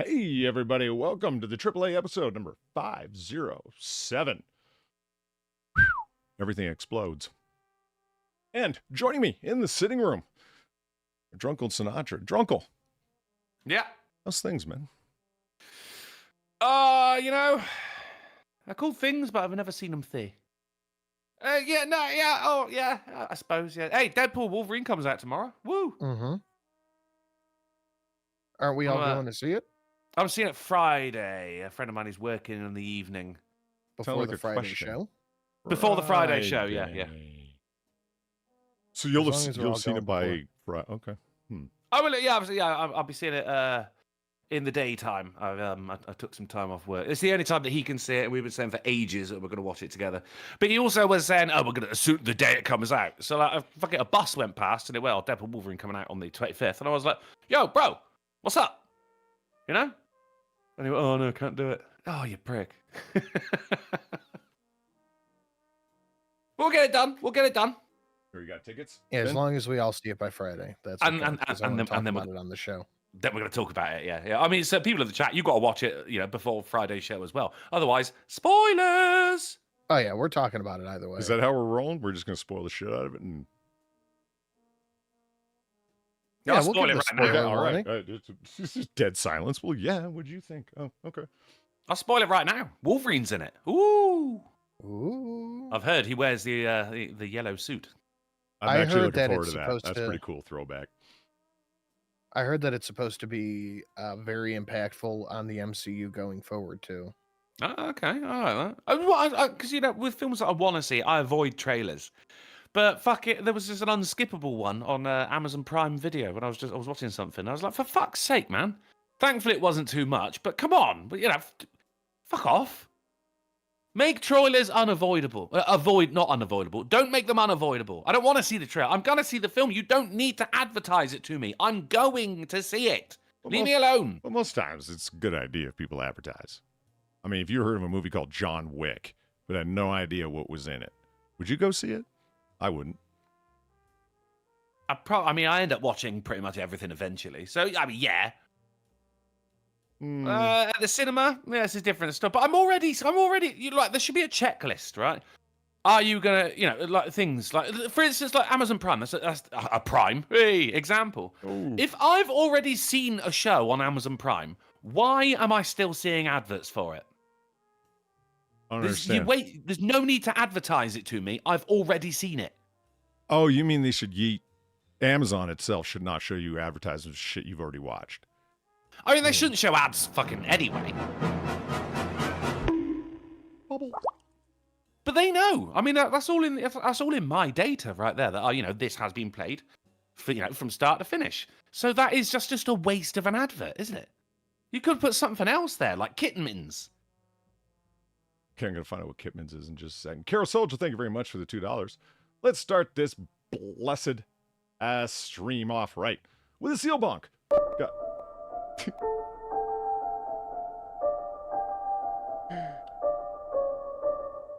Hey, everybody, welcome to the AAA episode number 507. Everything explodes. And joining me in the sitting room, Drunkle Sinatra. Drunkle. Yeah. How's things, man? They're cool things, but I've never seen them there. I suppose, yeah. Hey, Deadpool Wolverine comes out tomorrow. Woo! Mm-hmm. Aren't we all going to see it? I'm seeing it Friday. A friend of mine is working in the evening. Before the Friday show? Before the Friday show, yeah. So you'll have seen it by Friday. Okay. I will, I'll be seeing it in the daytime. I took some time off work. It's the only time that he can see it, and we've been saying for ages that we're going to watch it together. But he also was saying, we're going to shoot the day it comes out. So a bus went past, and it went, Deadpool Wolverine coming out on the 25th. And I was like, yo, bro, what's up? You know? And he went, oh, no, can't do it. Oh, you prick. We'll get it done. Here, you got tickets? Yeah, as long as we all see it by Friday. That's and then about it on the show. Then we're going to talk about it, yeah. I mean, so people in the chat, you've got to watch it, before Friday's show as well. Otherwise, spoilers! Oh, yeah, we're talking about it either way. Is that how we're rolling? We're just going to spoil the shit out of it? And yeah, we'll spoil it right now. Okay, all right. It's just dead silence. Well, yeah, what'd you think? Oh, okay. I'll spoil it right now. Wolverine's in it. Ooh. I've heard he wears the yellow suit. I'm actually looking forward to that. That's pretty cool throwback. I heard that it's supposed to be very impactful on the MCU going forward, too. Oh, okay. I like that. Because, with films that I want to see, I avoid trailers. But fuck it, there was just an unskippable one on Amazon Prime Video when I was watching something. I was like, for fuck's sake, man. Thankfully, it wasn't too much, but come on. But, fuck off. Make trailers unavoidable. Not unavoidable. Don't make them unavoidable. I don't want to see the trailer. I'm going to see the film. You don't need to advertise it to me. I'm going to see it. Leave me alone. Well, most times it's a good idea if people advertise. I mean, if you heard of a movie called John Wick, but had no idea what was in it, would you go see it? I wouldn't. I end up watching pretty much everything eventually. So, yeah. At the cinema, this is different stuff. But I'm already. There should be a checklist, right? Are you gonna, things like, for instance, like Amazon Prime. That's a Prime example. Ooh. If I've already seen a show on Amazon Prime, why am I still seeing adverts for it? I don't understand. There's no need to advertise it to me. I've already seen it. Oh, you mean they should Amazon itself should not show you advertisements of shit you've already watched? I mean, they shouldn't show ads fucking anyway. But they know. I mean, that's all in my data right there. That this has been played, from start to finish. So that is just a waste of an advert, isn't it? You could put something else there, like kitten mittens. Okay, I'm going to find out what Kitmans is in just a second. Carol Soldier, thank you very much for the $2. Let's start this blessed ass stream off right with a seal bonk.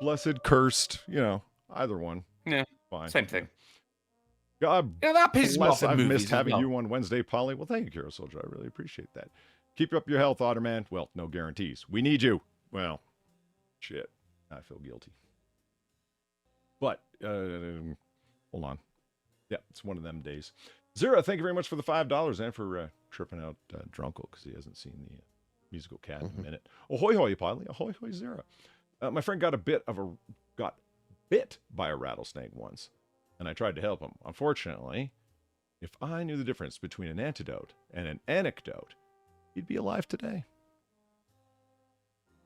Blessed, cursed, either one. Yeah, fine. Same thing. God, that pisses me off. I've missed having you on Wednesday, Polly. Well, thank you, Carol Soldier. I really appreciate that. Keep up your health, Otterman. Well, no guarantees. We need you. Well, shit. I feel guilty. But, hold on. Yeah, it's one of them days. Zera, thank you very much for the $5 and for tripping out Drunkle because he hasn't seen the musical cat in a minute. Ahoy, hoy, Polly. Ahoy, hoy, Zera. My friend got bit by a rattlesnake once, and I tried to help him. Unfortunately, if I knew the difference between an antidote and an anecdote, he'd be alive today.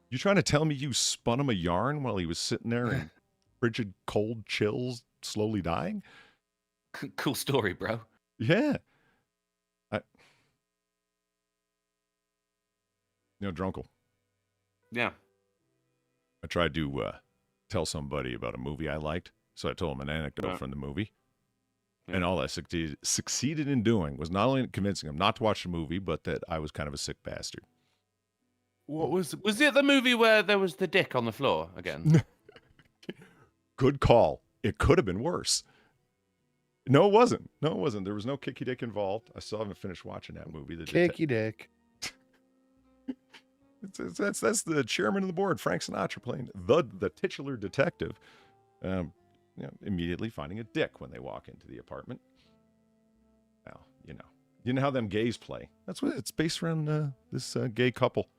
You trying to tell me you spun him a yarn while he was sitting there in frigid, cold chills, slowly dying? Cool story, bro. Yeah. Drunkle. Yeah. I tried to tell somebody about a movie I liked, so I told him an anecdote from the movie. Yeah. And all I succeeded in doing was not only convincing him not to watch the movie, but that I was kind of a sick bastard. What was it the movie where there was the dick on the floor again? Good call. It could have been worse. No, it wasn't. There was no kicky dick involved. I still haven't finished watching that movie. Kicky dick. That's the chairman of the board, Frank Sinatra, playing the titular detective. Immediately finding a dick when they walk into the apartment. Well, you know how them gays play. That's what it's based around. This gay couple,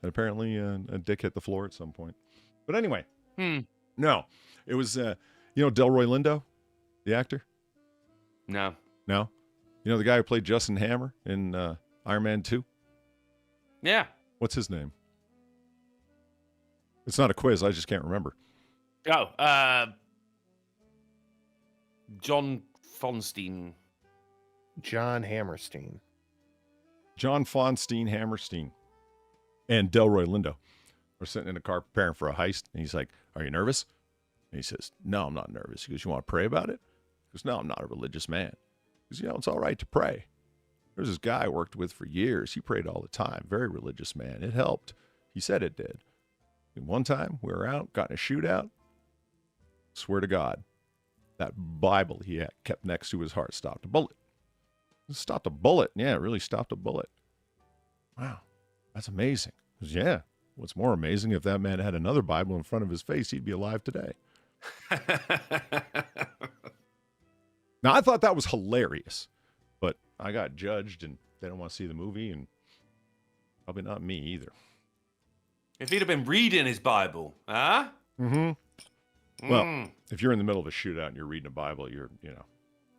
and apparently a dick hit the floor at some point. But anyway, no, it was Delroy Lindo, the actor. No. The guy who played Justin Hammer in Iron Man 2. Yeah. What's his name? It's not a quiz. I just can't remember. Oh, John Fonstein. John Hammerstein. John Fonstein Hammerstein. And Delroy Lindo. We're sitting in a car preparing for a heist. And he's like, "Are you nervous?" And he says, "No, I'm not nervous." He goes, "You want to pray about it?" He goes, "No, I'm not a religious man." He goes, "It's all right to pray. There's this guy I worked with for years. He prayed all the time. Very religious man. It helped. He said it did. And one time we were out, got in a shootout. Swear to God, that Bible he had kept next to his heart stopped a bullet. It stopped a bullet. Yeah, it really stopped a bullet. Wow, that's amazing." He goes, "Yeah. What's more amazing, if that man had another Bible in front of his face, he'd be alive today." Now, I thought that was hilarious, but I got judged, and they don't want to see the movie, and probably not me either. If he'd have been reading his Bible, huh? Mm-hmm. Well, if you're in the middle of a shootout and you're reading a Bible, you're,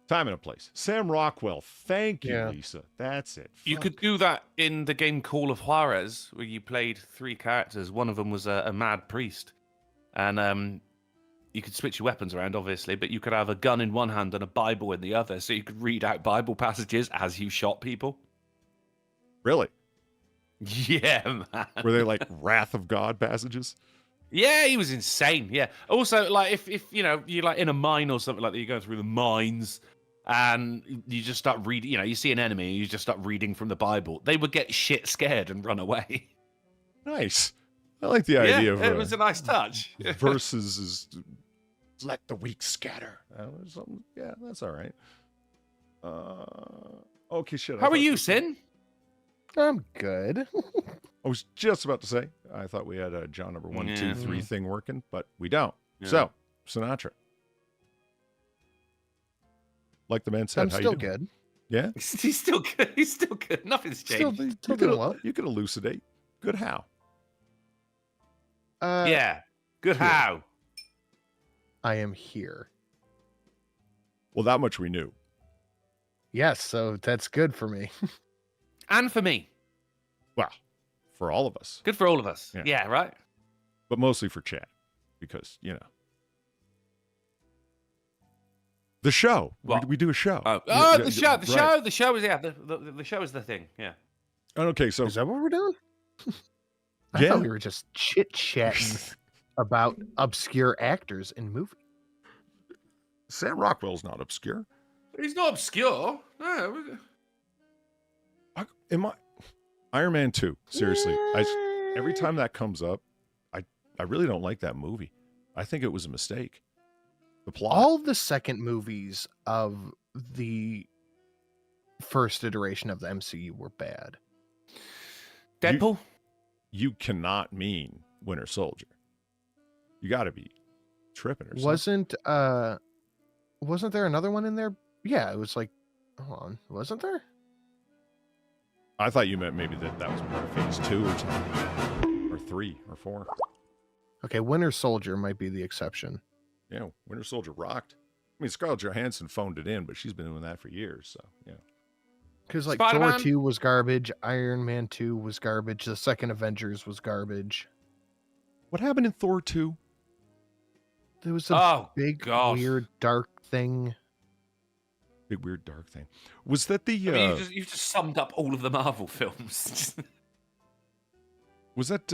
time and a place. Sam Rockwell, thank you, Lisa. That's it. You could do that in the game Call of Juarez, where you played 3 characters. One of them was a mad priest, and you could switch your weapons around, obviously, but you could have a gun in one hand and a Bible in the other, so you could read out Bible passages as you shot people. Really? Yeah, man. Were they like Wrath of God passages? Yeah, he was insane. Yeah. Also, like if you're like in a mine or something like that, you're going through the mines and you just start reading. You see an enemy, and you just start reading from the Bible. They would get shit scared and run away. Nice. I like the idea of it was a nice touch. Versus is let the weak scatter. Yeah, that's all right. Okay, shit. How are you, Sin? I'm good. I was just about to say, I thought we had a John number 1, 2, 3 thing working, but we don't. Yeah. So, Sinatra. Like the man said, I'm how still you doing? good. Yeah? He's still good. He's still good. Nothing's changed. Still doing well. You could elucidate. Good how? Yeah. Good how? I am here. Well, that much we knew. Yes, so that's good for me. And for me. Well, for all of us. Good for all of us. Yeah. Yeah, right? But mostly for Chad. Because, the show. We do a show. The show. The show is the show is the thing. Yeah. Okay, so Is that what we're doing? I thought we were just chit-chatting about obscure actors in movies. Sam Rockwell's not obscure. He's not obscure. No. Iron Man 2. Seriously. Every time that comes up, I really don't like that movie. I think it was a mistake. The plot. All the second movies of the first iteration of the MCU were bad. Deadpool? You cannot mean Winter Soldier. You got to be tripping or something. Wasn't there another one in there? Yeah, it was like, hold on, wasn't there? I thought you meant maybe that was phase 2 or something, or 3 or 4. Okay, Winter Soldier might be the exception. Yeah, Winter Soldier rocked. I mean, Scarlett Johansson phoned it in, but she's been doing that for years, so yeah. Because like Spider-Man? Thor 2 was garbage, Iron Man 2 was garbage, the second Avengers was garbage. What happened in Thor 2? There was a big, weird, dark thing. Big, weird, dark thing. Was that the... you've just summed up all of the Marvel films. Was that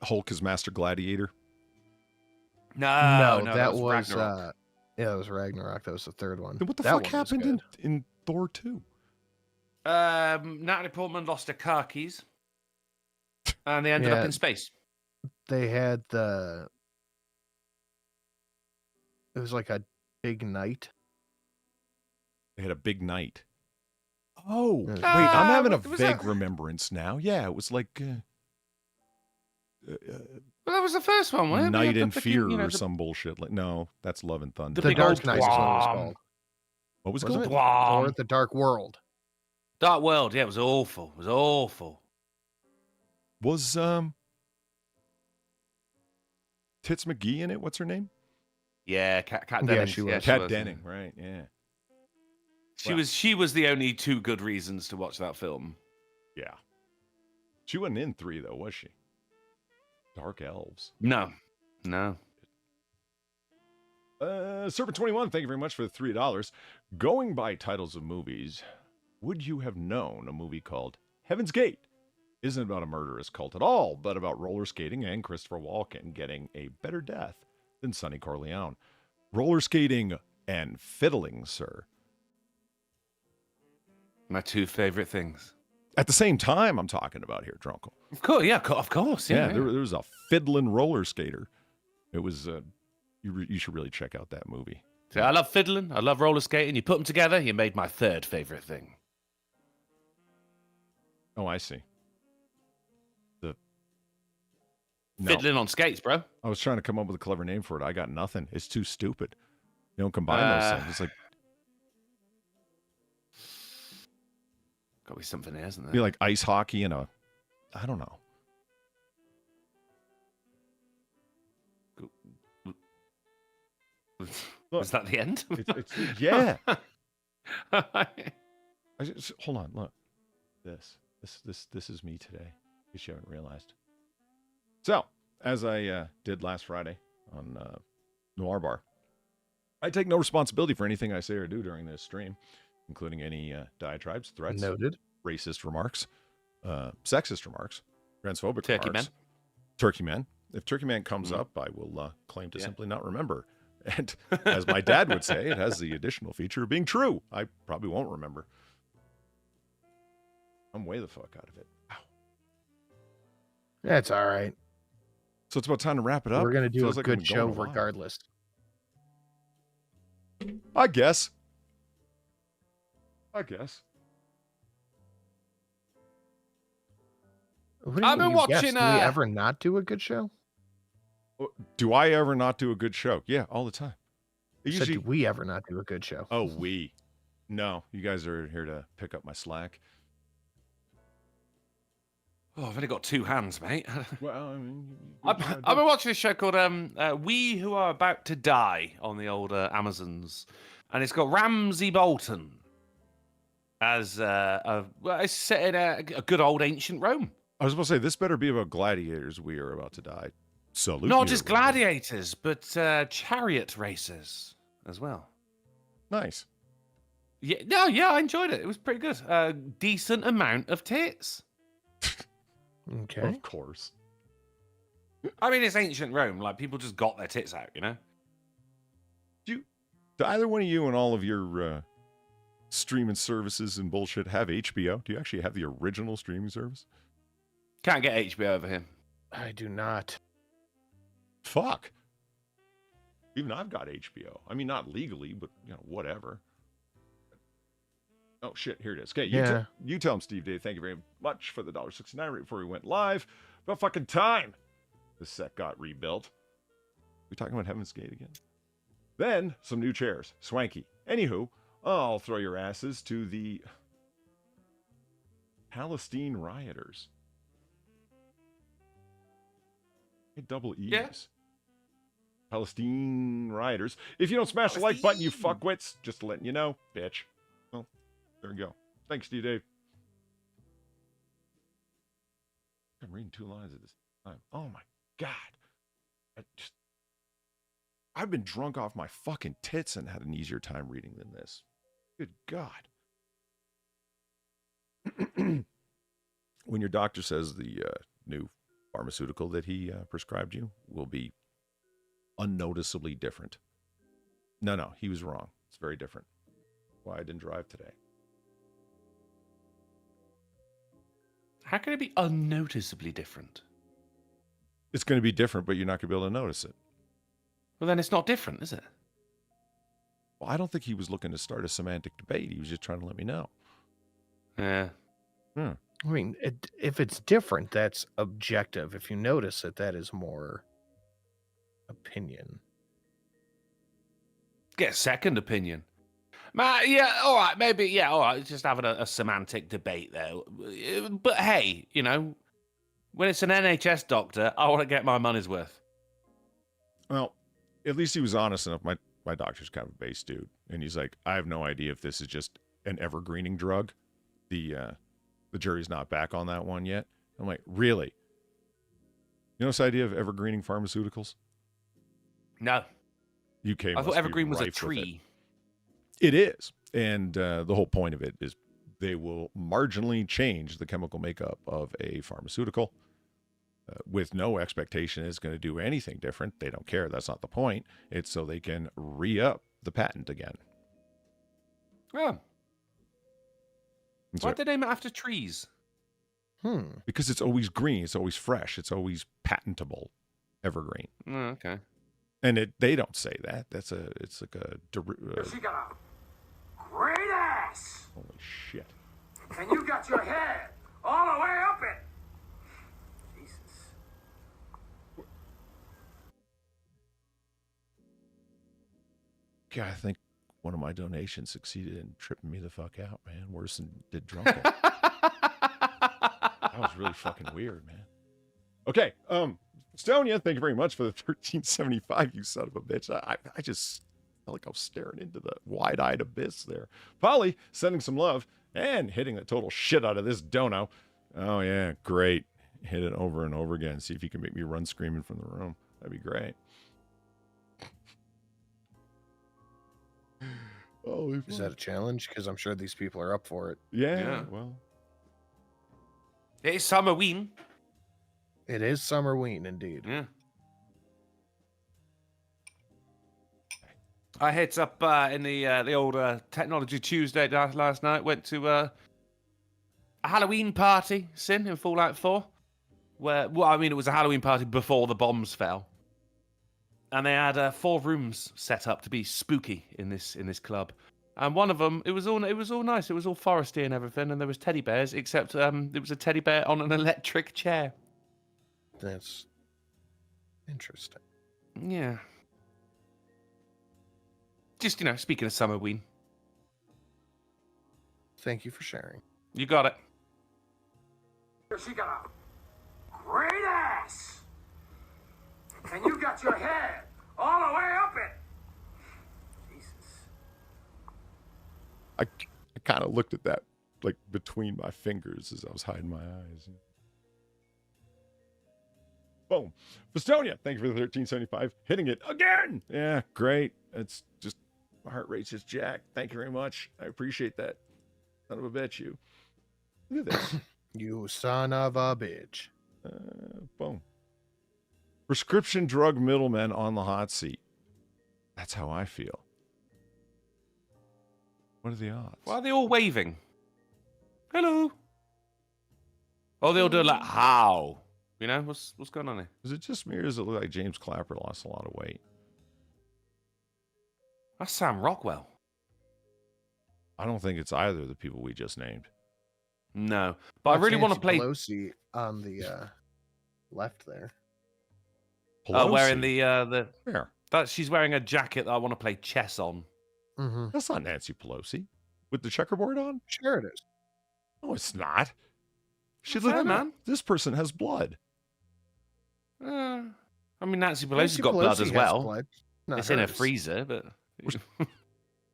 Hulk as Master Gladiator? No, that was Ragnarok. that was Ragnarok. That was the third one. Then what the That fuck one was happened good. in Thor 2? Natalie Portman lost her car keys, and they ended up in space. They had it was like a big night. They had a big night. Oh, Wait, wait, I'm having a what was vague that? remembrance now. Yeah, it was like Well, that was the first one, wasn't it? We Night had in the Fear fucking, or some bullshit. Like, no, that's Love and Thunder. The The big Dark old Knight is what it was twam. called. What was it Wasn't called? it? Or The Dark World. Dark World, yeah, it was awful. It was awful. Was Tits McGee in it? What's her name? Yeah, Cat Yeah, Denning. she was. Kat Denning, right? Yeah. She was the only two good reasons to watch that film. Yeah. She wasn't in 3 though, was she? Dark Elves. No. Serpent21, thank you very much for the $3. Going by titles of movies, would you have known a movie called Heaven's Gate isn't about a murderous cult at all, but about roller skating and Christopher Walken getting a better death than Sonny Corleone? Roller skating and fiddling, sir. My two favorite things. At the same time, I'm talking about here, Drunkle. Of course, yeah, of course. Yeah, There was a fiddling roller skater. It was, you should really check out that movie. So I love fiddling. I love roller skating. You put them together, you made my third favorite thing. Oh, I see. Fiddling on skates, bro. I was trying to come up with a clever name for it. I got nothing. It's too stupid. You don't combine those things. It's like, gotta be something there, isn't there? be like ice hockey and a, I don't know. Was that the end? Yeah. Hold on. Look, this is me today. In case you haven't realized. So, as I did last Friday on Noir Bar, I take no responsibility for anything I say or do during this stream, including any diatribes, threats, Noted. racist remarks, sexist remarks, transphobic Turkey remarks. man. Turkey man. If Turkey man comes up, I will claim to simply not remember. And as my dad would say, it has the additional feature of being true. I probably won't remember. I'm way the fuck out of it. Ow. That's all right. So it's about time to wrap it up. We're going to do Feels a like we've good been show going a while. regardless. I guess. What do you I've been mean you guess? watching, Do we ever not do a good show? Do I ever not do a good show? Yeah, all the time. I said, do we ever not do a good show? Oh, we. No, you guys are here to pick up my slack. Oh, I've only got two hands, mate. Well, I mean, I've been watching this show called We Who Are About to Die on the old Amazons. And it's got Ramsay Bolton as it's set in a good old ancient Rome. I was supposed to say, this better be about gladiators. We are about to die. Salute. Not you, just everybody. gladiators, but chariot races as well. Nice. Yeah, I enjoyed it. It was pretty good. Decent amount of tits. Okay. Of course. I mean, it's ancient Rome. Like, people just got their tits out, you know? Do either one of you and all of your streaming services and bullshit have HBO? Do you actually have the original streaming service? Can't get HBO over here. I do not. Fuck. Even I've got HBO. I mean, not legally, but, whatever. Oh, shit. Here it is. Okay, you tell him, Steve Dave. Thank you very much for the $1.69 right before we went live. About fucking time the set got rebuilt. We talking about Heaven's Gate again? Then, some new chairs. Swanky. Anywho, I'll throw your asses to the Palestine rioters. Double E's. Yeah. Palestine rioters. If you don't smash the like button, you fuckwits, just letting you know, bitch. Well, there we go. Thanks, Steve Dave. I'm reading 2 lines at this time. Oh my God. I've been drunk off my fucking tits and had an easier time reading than this. Good God. When your doctor says the new pharmaceutical that he prescribed you will be unnoticeably different. No, he was wrong. It's very different. Why I didn't drive today. How can it be unnoticeably different? It's going to be different, but you're not going to be able to notice it. Well, then it's not different, is it? Well, I don't think he was looking to start a semantic debate. He was just trying to let me know. Yeah. I mean, if it's different, that's objective. If you notice it, that is more opinion. Get a second opinion. Yeah, all right, maybe, yeah, all right, just having a semantic debate there. But hey, you know, when it's an NHS doctor, I want to get my money's worth. Well, at least he was honest enough. My doctor's kind of a base dude, and he's like, I have no idea if this is just an evergreening drug. The jury's not back on that one yet. I'm like, really? You know this idea of evergreening pharmaceuticals? No. UK. I thought evergreen was a tree. It is. And the whole point of it is they will marginally change the chemical makeup of a pharmaceutical with no expectation it's going to do anything different. They don't care. That's not the point. It's so they can re-up the patent again. Oh. Why'd they name it after trees? Because it's always green. It's always fresh. It's always patentable. Evergreen. Oh, okay. And they don't say that. It's like a... She got a great ass. Holy shit. And you got your head all the way up it. Jesus. God, I think one of my donations succeeded in tripping me the fuck out, man. Worse than did Drunken. That was really fucking weird, man. Okay, Estonia, thank you very much for the 1375, you son of a bitch. I just felt like I was staring into the wide-eyed abyss there. Polly, sending some love and hitting the total shit out of this dono. Oh, yeah, great. Hit it over and over again. See if you can make me run screaming from the room. That'd be great. Oh, is that a challenge? Because I'm sure these people are up for it. Yeah. Well. It's Summerween. It is Summerween, indeed. Yeah. I hit up in the old Technology Tuesday last night. Went to a Halloween party, in Fallout 4. Where, well, I mean, it was a Halloween party before the bombs fell. And they had 4 rooms set up to be spooky in this club, and one of them it was all nice. It was all foresty and everything, and there was teddy bears, except it was a teddy bear on an electric chair. That's interesting. Yeah. Just speaking of Summerween. Thank you for sharing. You got it. She got a great ass. And you got your head all the way up it. Jesus. I kind of looked at that like between my fingers as I was hiding my eyes. Boom. Festonia, thank you for the 1375. Hitting it again. Yeah, great. It's just, my heart rate's just jacked. Thank you very much. I appreciate that. Son of a bitch, you. Look at this. You son of a bitch. Boom. Prescription drug middlemen on the hot seat. That's how I feel. What are the odds? Why are they all waving? Hello. Oh, they all do it like, how? What's going on here? Is it just me or does it look like James Clapper lost a lot of weight? That's Sam Rockwell. I don't think it's either of the people we just named. No. But I really want to play... Pelosi on the left there. Wearing the Where? She's wearing a jacket that I want to play chess on. Mm-hmm. That's not Nancy Pelosi. With the checkerboard on? Sure it is. No, it's not. She Fair, looked, man. This person has blood. I mean, Nancy Pelosi's got blood as well. Blood. It's in a freezer, but...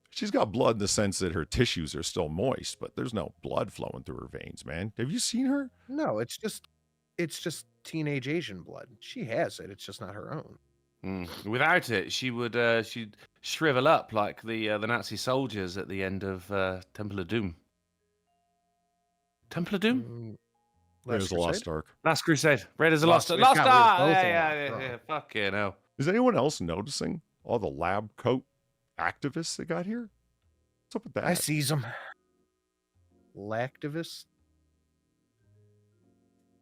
She's got blood in the sense that her tissues are still moist, but there's no blood flowing through her veins, man. Have you seen her? No, it's just teenage Asian blood. She has it. It's just not her own. Without it, she would she'd shrivel up like the Nazi soldiers at the end of Temple of Doom. Temple of Doom? Raiders of the Lost Ark. Last Crusade. Raiders of the Lost Ark. Lost Ark! Yeah. Fucking hell. Is anyone else noticing all the lab coat activists that got here? What's up with that? I sees them. Lactivists?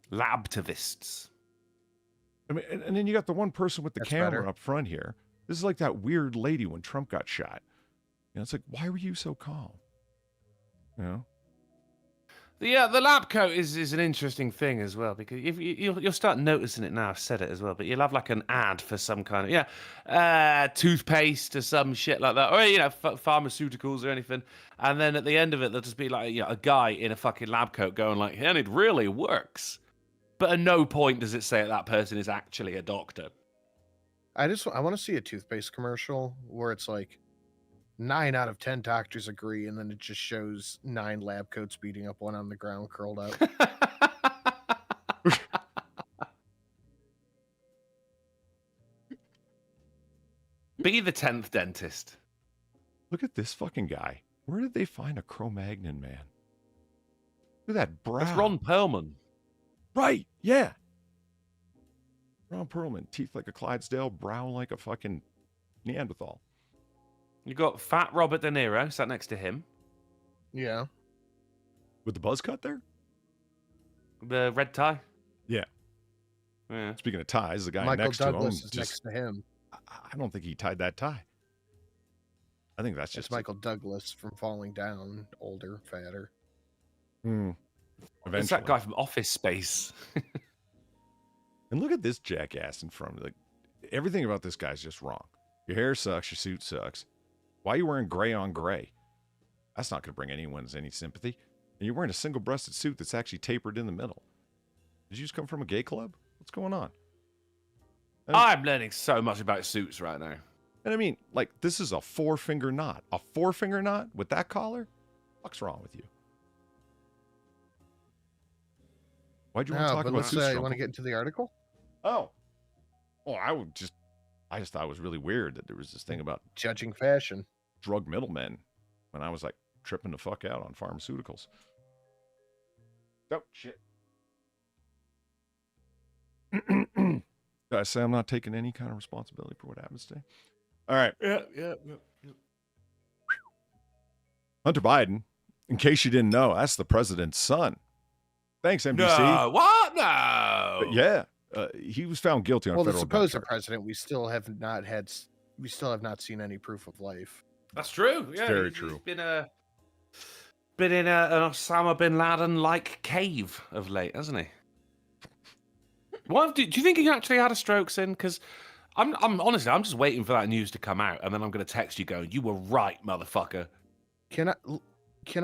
Labtivists. I mean, and then you got the one person with the camera better. up front here. This is like that weird lady when Trump got shot. It's like, why were you so calm? The lab coat is an interesting thing as well, because if you'll start noticing it now. I've said it as well, but you'll have like an ad for some kind of toothpaste or some shit like that, or pharmaceuticals or anything, and then at the end of it there'll just be like a guy in a fucking lab coat going like, and it really works, but at no point does it say that person is actually a doctor. I want to see a toothpaste commercial where it's like 9 out of 10 doctors agree, and then it just shows 9 lab coats beating up one on the ground, curled up. Be the 10th dentist. Look at this fucking guy. Where did they find a Cro-Magnon man? Look at that brow. That's Ron Perlman. Right, yeah. Ron Perlman, teeth like a Clydesdale, brow like a fucking Neanderthal. You got Fat Robert De Niro sat next to him. Yeah. With the buzz cut there? The red tie. Yeah. Yeah. Speaking of ties, the guy Michael next Douglas to him is next to him. I don't think he tied that tie. I think that's just It's Michael Douglas from Falling Down, older, fatter. It's that guy from Office Space. And look at this jackass in front of me. Like, everything about this guy's just wrong. Your hair sucks. Your suit sucks. Why are you wearing gray on gray? That's not going to bring anyone's any sympathy. And you're wearing a single-breasted suit that's actually tapered in the middle. Did you just come from a gay club? What's going on? I'm learning so much about suits right now. And I mean, like, this is a 4-finger knot. A 4-finger knot with that collar? What's wrong with you? Why'd you want to talk about suits? You want to get into the article? Oh, I just thought it was really weird that there was this thing about judging fashion, drug middlemen, when I was like tripping the fuck out on pharmaceuticals. Oh shit! Did I say I'm not taking any kind of responsibility for what happens today? All right. Yeah. Hunter Biden, in case you didn't know, that's the president's son. Thanks, NBC. No, what? No. But yeah, he was found guilty on federal. Well, the supposed president, we still have not seen any proof of life. That's true. Yeah, very true. He's been in an Osama bin Laden-like cave of late, hasn't he? Do you think he actually had a stroke sin? Because I'm honestly, I'm just waiting for that news to come out, and then I'm going to text you going, "You were right, motherfucker." Can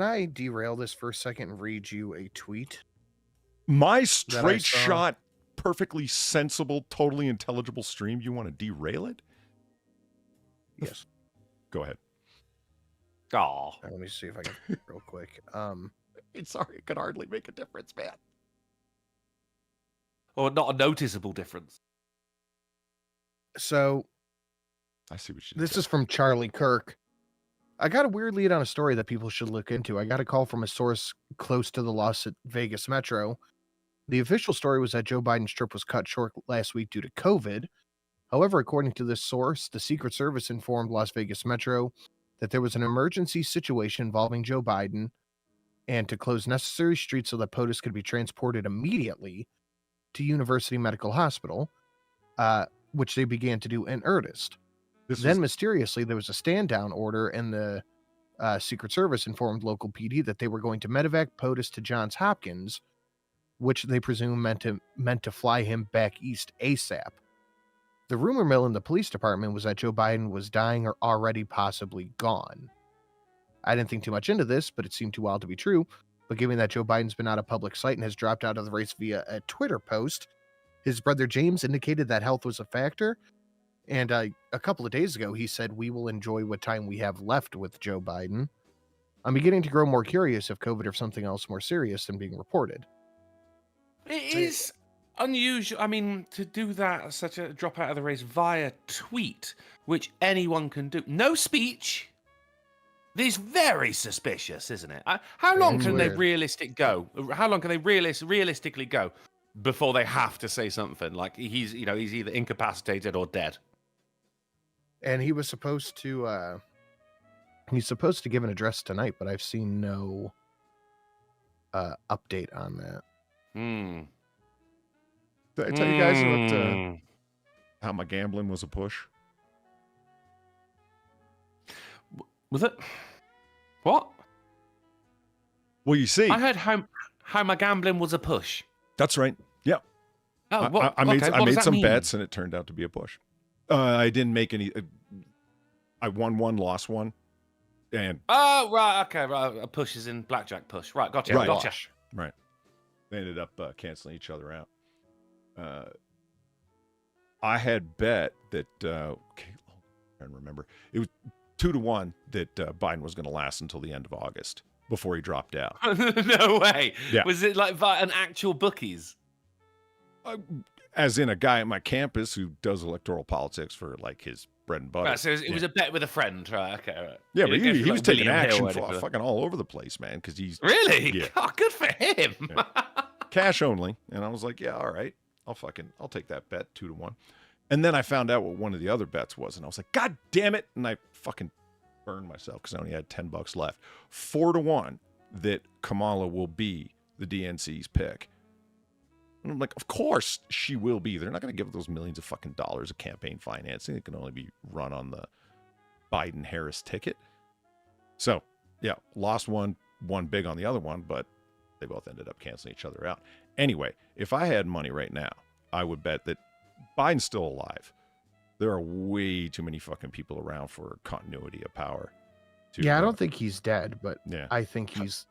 I derail this for a second and read you a tweet? My straight shot, perfectly sensible, totally intelligible stream. You want to derail it? Yes. Go ahead. Oh, let me see if I can real quick. Sorry, it could hardly make a difference, man. Or not a noticeable difference. So, I see what you. This is from Charlie Kirk. I got a weird lead on a story that people should look into. I got a call from a source close to the Las Vegas Metro. The official story was that Joe Biden's trip was cut short last week due to COVID. However, according to this source, the Secret Service informed Las Vegas Metro that there was an emergency situation involving Joe Biden and to close necessary streets so that POTUS could be transported immediately to University Medical Hospital, which they began to do in earnest. Mysteriously, there was a stand-down order, and the Secret Service informed local PD that they were going to medevac POTUS to Johns Hopkins, which they presume meant to fly him back east ASAP. The rumor mill in the police department was that Joe Biden was dying or already possibly gone. I didn't think too much into this, but it seemed too wild to be true. But given that Joe Biden's been out of public sight and has dropped out of the race via a Twitter post, his brother James indicated that health was a factor. And a couple of days ago, he said, "We will enjoy what time we have left with Joe Biden." I'm beginning to grow more curious if COVID or something else more serious than being reported. It is unusual. I mean, to do that, such a drop out of the race via tweet, which anyone can do. No speech. This is very suspicious, isn't it? How long can they realistically go? How long can they realistically go before they have to say something like he's either incapacitated or dead? And he was supposed to give an address tonight, but I've seen no update on that. Did I tell you guys about how my gambling was a push? Was it? What? Well, you see, I heard how my gambling was a push. that's right. Yeah. Oh, what? I made, Okay, I what does made that some mean? bets, and it turned out to be a push. I didn't make any. I won one, lost one, and Oh, right. Okay, right. A push is in blackjack push. Right, gotcha. Right. Gotcha. right. They ended up canceling each other out. I had bet that okay, I don't remember. It was 2-1 that Biden was going to last until the end of August before he dropped out. No way. Yeah. Was it like via an actual bookies? As in a guy at my campus who does electoral politics for like his bread and butter. Right, so it was a bet with a friend, right? Okay, right. Yeah, You but didn't go he for, was like, taking William Hill action or anything. fucking all over the place, man, because he's Really? Yeah. God, good for him. Yeah. cash only. And I was like, yeah, all right. I'll take that bet 2-1. And then I found out what one of the other bets was, and I was like, God damn it. And I fucking burned myself because I only had $10 left. 4-1 that Kamala will be the DNC's pick. And I'm like, of course she will be. They're not going to give those millions of fucking dollars of campaign financing. It can only be run on the Biden-Harris ticket. So, yeah, lost one, won big on the other one, but they both ended up canceling each other out. Anyway, if I had money right now, I would bet that Biden's still alive. There are way too many fucking people around for continuity of power. Yeah, I don't think he's dead, but Yeah. I think he's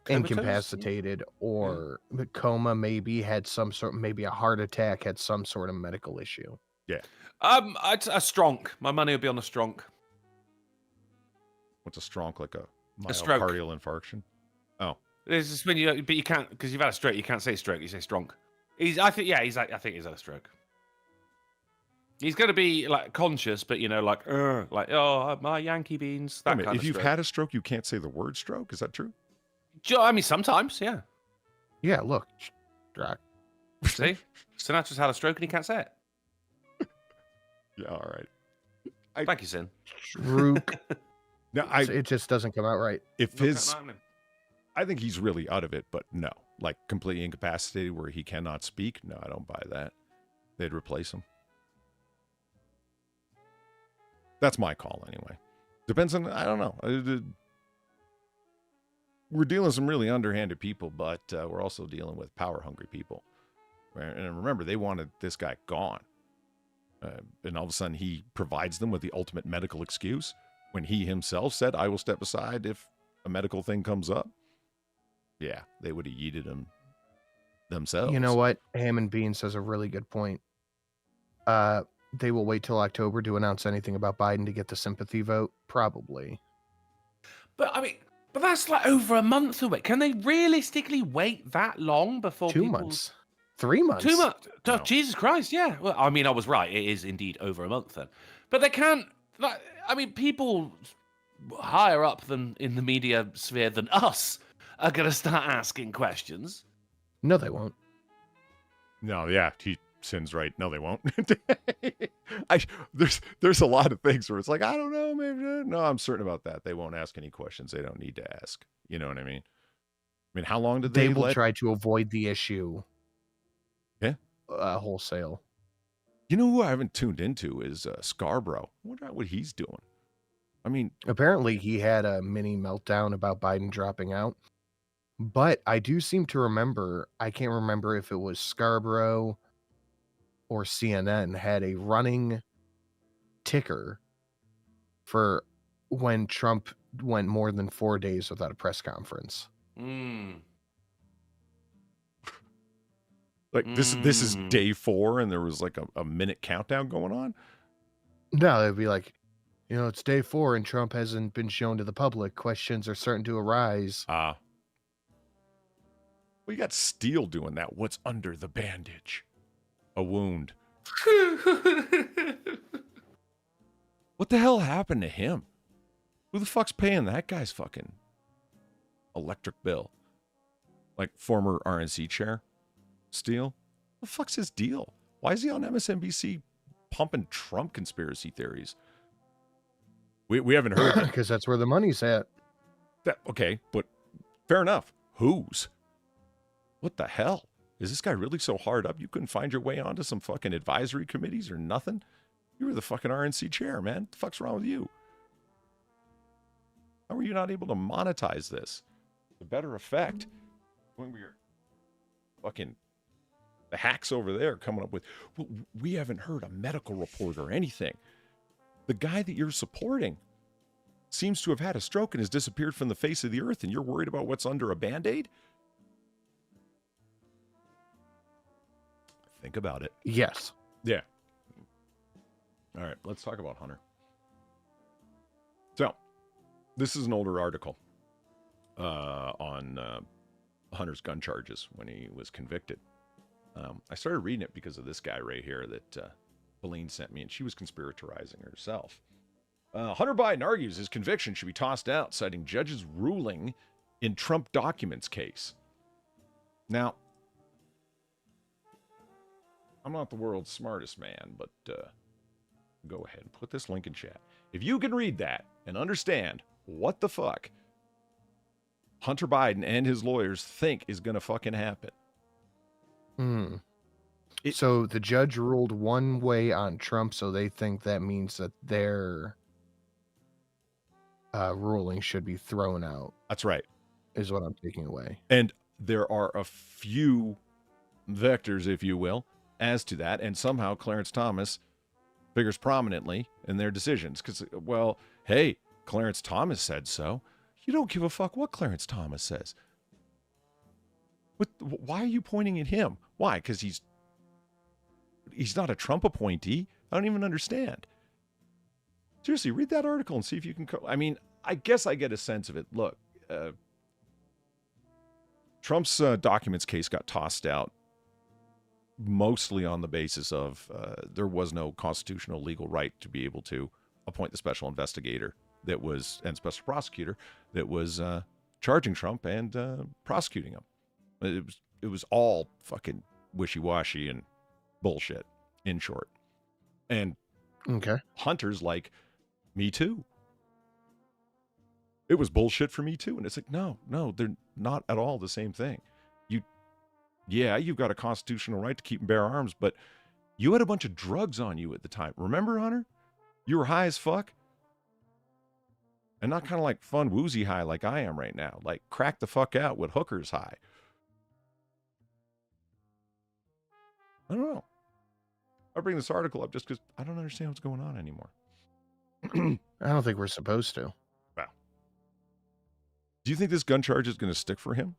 Comatose? incapacitated or coma, maybe had some sort, maybe a heart attack, had some sort of medical issue. A stronk. My money would be on a stronk. What's a stroke, like a stroke. myocardial infarction? Oh, It's just when but you can't, because you've had a stroke. You can't say stroke. You say stronk. I think he's had a stroke. He's going to be like conscious, but oh, my Yankee beans. That kind if of you've stroke. had a stroke, you can't say the word stroke. Is that true? I mean, sometimes, yeah. Yeah, look, Drac. See, Sinatra's had a stroke and he can't say it. Yeah, all right. Thank you, Sin. Strook. Now, It just doesn't come out right. if his, I think he's really out of it, but no, like completely incapacitated where he cannot speak. No, I don't buy that. They'd replace him. That's my call anyway. Depends on, I don't know. We're dealing with some really underhanded people, but we're also dealing with power-hungry people. And remember, they wanted this guy gone. And all of a sudden, he provides them with the ultimate medical excuse when he himself said, I will step aside if a medical thing comes up. Yeah, they would have yeeted him themselves. You know what? Ham and Bean says a really good point. They will wait till October to announce anything about Biden to get the sympathy vote? Probably. But I mean, that's like over a month away. Can they realistically wait that long before 2 months. 3 months. 2 months? No. Jesus Christ, yeah. Well, I mean, I was right. It is indeed over a month then. But they can't, people higher up than in the media sphere than us are going to start asking questions. No, they won't. No, yeah, Sin's right. No, they won't. There's a lot of things where it's like, I don't know, maybe. No, I'm certain about that. They won't ask any questions they don't need to ask. You know what I mean? How long did They they will let... try to avoid the issue. Yeah. Wholesale. You know who I haven't tuned into is Scarborough. I wonder what he's doing. Apparently, he had a mini meltdown about Biden dropping out. But I do seem to remember, I can't remember if it was Scarborough or CNN, had a running ticker for when Trump went more than 4 days without a press conference. Like this is day 4 and there was like a minute countdown going on. No, they'd be like, it's day 4 and Trump hasn't been shown to the public. Questions are starting to arise. Well, you got Steele doing that. What's under the bandage? A wound. What the hell happened to him? Who the fuck's paying that guy's fucking electric bill? Like former RNC chair? Steele? What the fuck's his deal? Why is he on MSNBC pumping Trump conspiracy theories? We haven't heard that. Because that's where the money's at. Okay, but fair enough. Whose? What the hell? Is this guy really so hard up you couldn't find your way onto some fucking advisory committees or nothing? You were the fucking RNC chair, man. What the fuck's wrong with you? How are you not able to monetize this? The better effect when we're fucking the hacks over there coming up with, well, we haven't heard a medical report or anything. The guy that you're supporting seems to have had a stroke and has disappeared from the face of the earth, and you're worried about what's under a Band-Aid? Think about it. Yes. Yeah. All right, let's talk about Hunter. So, this is an older article on Hunter's gun charges when he was convicted. I started reading it because of this guy right here that Feline sent me, and she was conspiratorizing herself. Hunter Biden argues his conviction should be tossed out, citing judge's ruling in Trump documents case. Now, I'm not the world's smartest man, but go ahead and put this link in chat. If you can read that and understand what the fuck Hunter Biden and his lawyers think is going to fucking happen. So the judge ruled one way on Trump, so they think that means that their ruling should be thrown out. That's right. Is what I'm taking away. And there are a few vectors, if you will, as to that, and somehow Clarence Thomas figures prominently in their decisions. Because, well, hey, Clarence Thomas said so. You don't give a fuck what Clarence Thomas says. Why are you pointing at him? Why? Because he's not a Trump appointee? I don't even understand. Seriously, read that article and see if you can... I mean, I guess I get a sense of it. Look, Trump's documents case got tossed out mostly on the basis of there was no constitutional legal right to be able to appoint the special investigator and special prosecutor that was charging Trump and prosecuting him. It was all fucking wishy-washy and bullshit, in short. And Okay. Hunter's like, me too. It was bullshit for me too. And it's like, no, they're not at all the same thing. You've got a constitutional right to keep and bear arms, but you had a bunch of drugs on you at the time. Remember, Hunter? You were high as fuck. And not kind of like fun woozy high like I am right now. Like crack the fuck out with hookers high. I don't know. I bring this article up just because I don't understand what's going on anymore. I don't think we're supposed to. Wow. Do you think this gun charge is going to stick for him?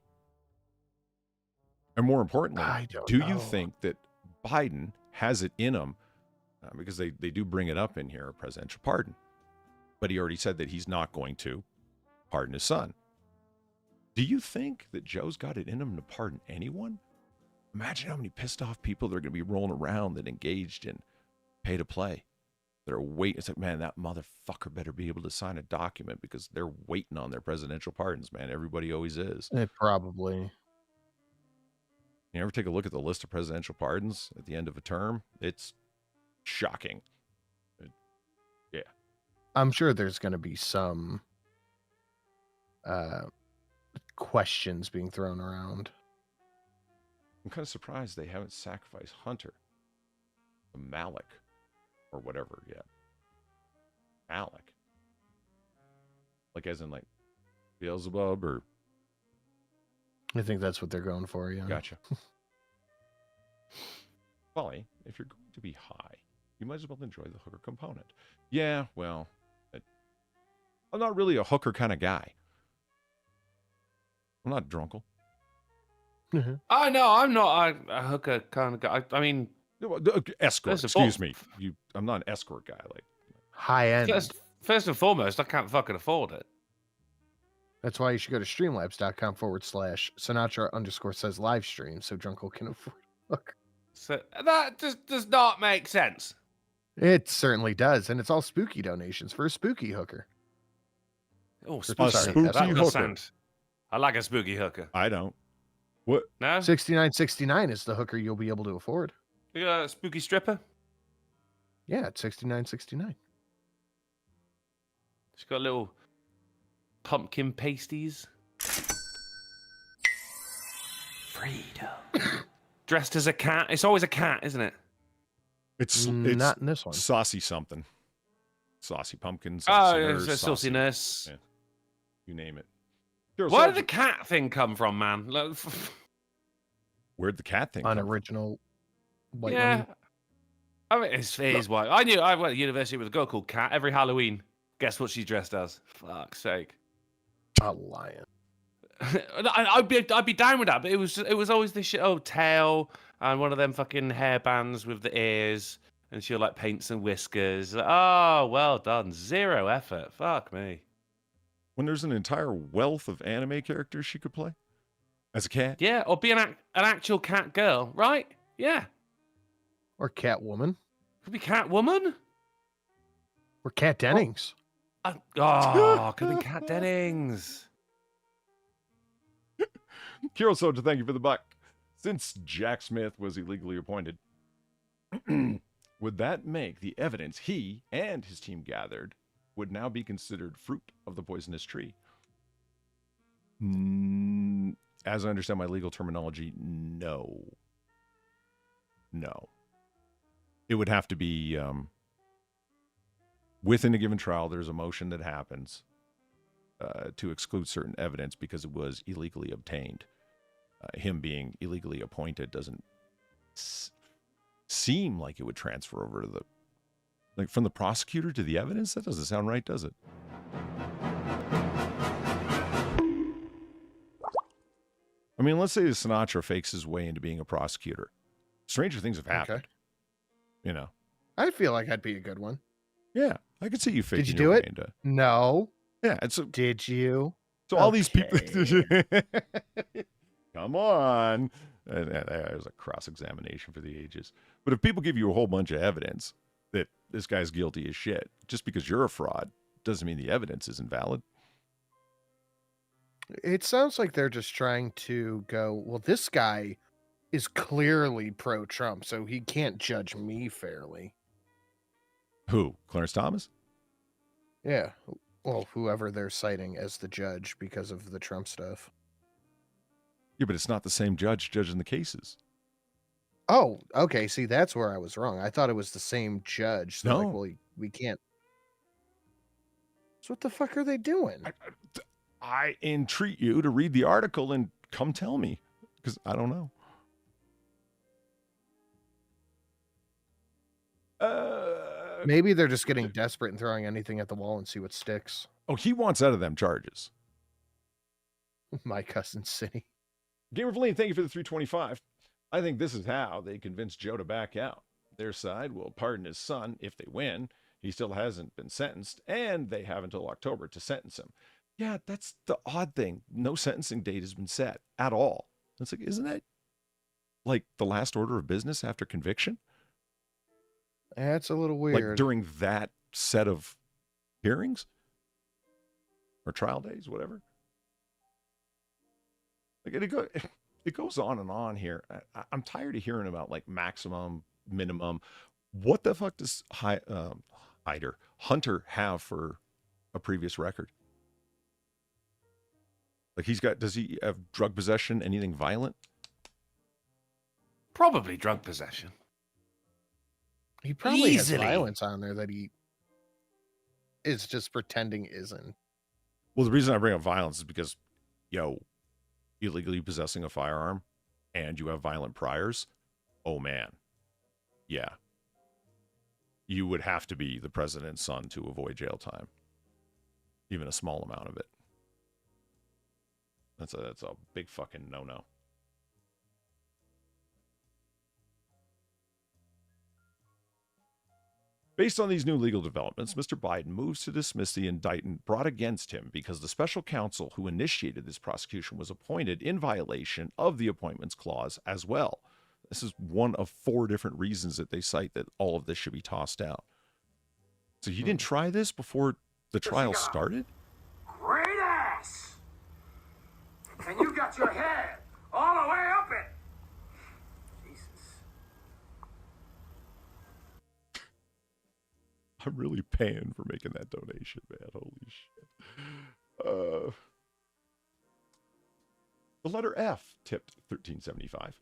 And more importantly, I don't do know. you think that Biden has it in him, because they do bring it up in here, a presidential pardon, but he already said that he's not going to pardon his son. Do you think that Joe's got it in him to pardon anyone? Imagine how many pissed off people that are going to be rolling around that engaged in pay to play. They're waiting. It's like, man, that motherfucker better be able to sign a document because they're waiting on their presidential pardons, man. Everybody always is. It probably. You ever take a look at the list of presidential pardons at the end of a term? It's shocking. Yeah. I'm sure there's going to be some questions being thrown around. I'm kind of surprised they haven't sacrificed Hunter to Malik or whatever yet. Malik. Like as in like Beelzebub or... I think that's what they're going for, yeah. Gotcha. Polly, if you're going to be high, you might as well enjoy the hooker component. Yeah, well, I'm not really a hooker kind of guy. I'm not drunkle. Mm-hmm. No, I'm not a hooker kind of guy. I mean, Escort. First of Excuse all- me. I'm not an escort guy. Like, High end. first and foremost, I can't fucking afford it. That's why you should go to streamlabs.com/Sinatra_says live stream so Drunkle can afford a hooker. So that just does not make sense. It certainly does, and it's all spooky donations for a spooky hooker. Oh, Sorry, spooky that that hooker. does sound. I like a spooky hooker. I don't. What? No, $69.69 is the hooker you'll be able to afford. you got a spooky stripper. Yeah, it's $69.69. She's got little pumpkin pasties. Freedom. Dressed as a cat. It's always a cat, isn't it? It's Not in this one. saucy something. Saucy pumpkin. Oh, Saucy it's nurse, a saucy saucy- nurse. Yeah. You name it. Hero Where did Soldier- the cat thing come from, man? Where'd the cat thing come from? Unoriginal white yeah. one. I mean, it's white. I went to university with a girl called Cat every Halloween. Guess what she dressed as? Fuck's sake. A lion. I'd be down with that, but it was always this shit. Oh, tail and one of them fucking hairbands with the ears, and she'll like paint some whiskers. Like, oh, well done. Zero effort. Fuck me. When there's an entire wealth of anime characters she could play as a cat. Yeah, or be an actual cat girl, right? Yeah, Or Catwoman. could be Catwoman. Or Cat Dennings. Could be Cat Dennings. Hero Soldier, thank you for the buck. Since Jack Smith was illegally appointed, would that make the evidence he and his team gathered would now be considered fruit of the poisonous tree? As I understand my legal terminology, no. No. It would have to be within a given trial, there's a motion that happens to exclude certain evidence because it was illegally obtained. Him being illegally appointed doesn't seem like it would transfer over to the, like, from the prosecutor to the evidence. That doesn't sound right, does it? I mean, let's say Sinatra fakes his way into being a prosecutor. Stranger things have happened. Okay. You know. I feel like I'd be a good one. Yeah, I could see you faking Did you your do way it? into. No. Yeah, and so Did you? all these people. Okay. Come on. There's a cross-examination for the ages. But if people give you a whole bunch of evidence that this guy's guilty as shit, just because you're a fraud, doesn't mean the evidence isn't valid. It sounds like they're just trying to go, well, this guy is clearly pro-Trump, so he can't judge me fairly. Who? Clarence Thomas? Yeah. Well, whoever they're citing as the judge because of the Trump stuff. Yeah, but it's not the same judge judging the cases. Oh, okay. See, that's where I was wrong. I thought it was the same judge. So like, No. well, we can't. So what the fuck are they doing? I entreat you to read the article and come tell me, because I don't know. Maybe they're just getting desperate and throwing anything at the wall and see what sticks. Oh, he wants out of them charges. My cousin City. Gamer Valine, thank you for the 325. I think this is how they convince Joe to back out. Their side will pardon his son if they win. He still hasn't been sentenced, and they have until October to sentence him. Yeah, that's the odd thing. No sentencing date has been set at all. It's like, isn't that like the last order of business after conviction? That's a little weird. Like during that set of hearings or trial days, whatever. Like it goes on and on here. I'm tired of hearing about like maximum, minimum. What the fuck does Hunter have for a previous record? Like does he have drug possession, anything violent? Probably drug possession. He probably Easily. has violence on there that he is just pretending isn't. Well, the reason I bring up violence is because, illegally possessing a firearm and you have violent priors, oh man. Yeah. You would have to be the president's son to avoid jail time. Even a small amount of it. That's a big fucking no-no. Based on these new legal developments, Mr. Biden moves to dismiss the indictment brought against him because the special counsel who initiated this prosecution was appointed in violation of the Appointments Clause as well. This is one of 4 different reasons that they cite that all of this should be tossed out. So you didn't try this before the trial started? Great ass! And you got your head all the way up it! Jesus. I'm really paying for making that donation, man. Holy shit. The letter F tipped $13.75.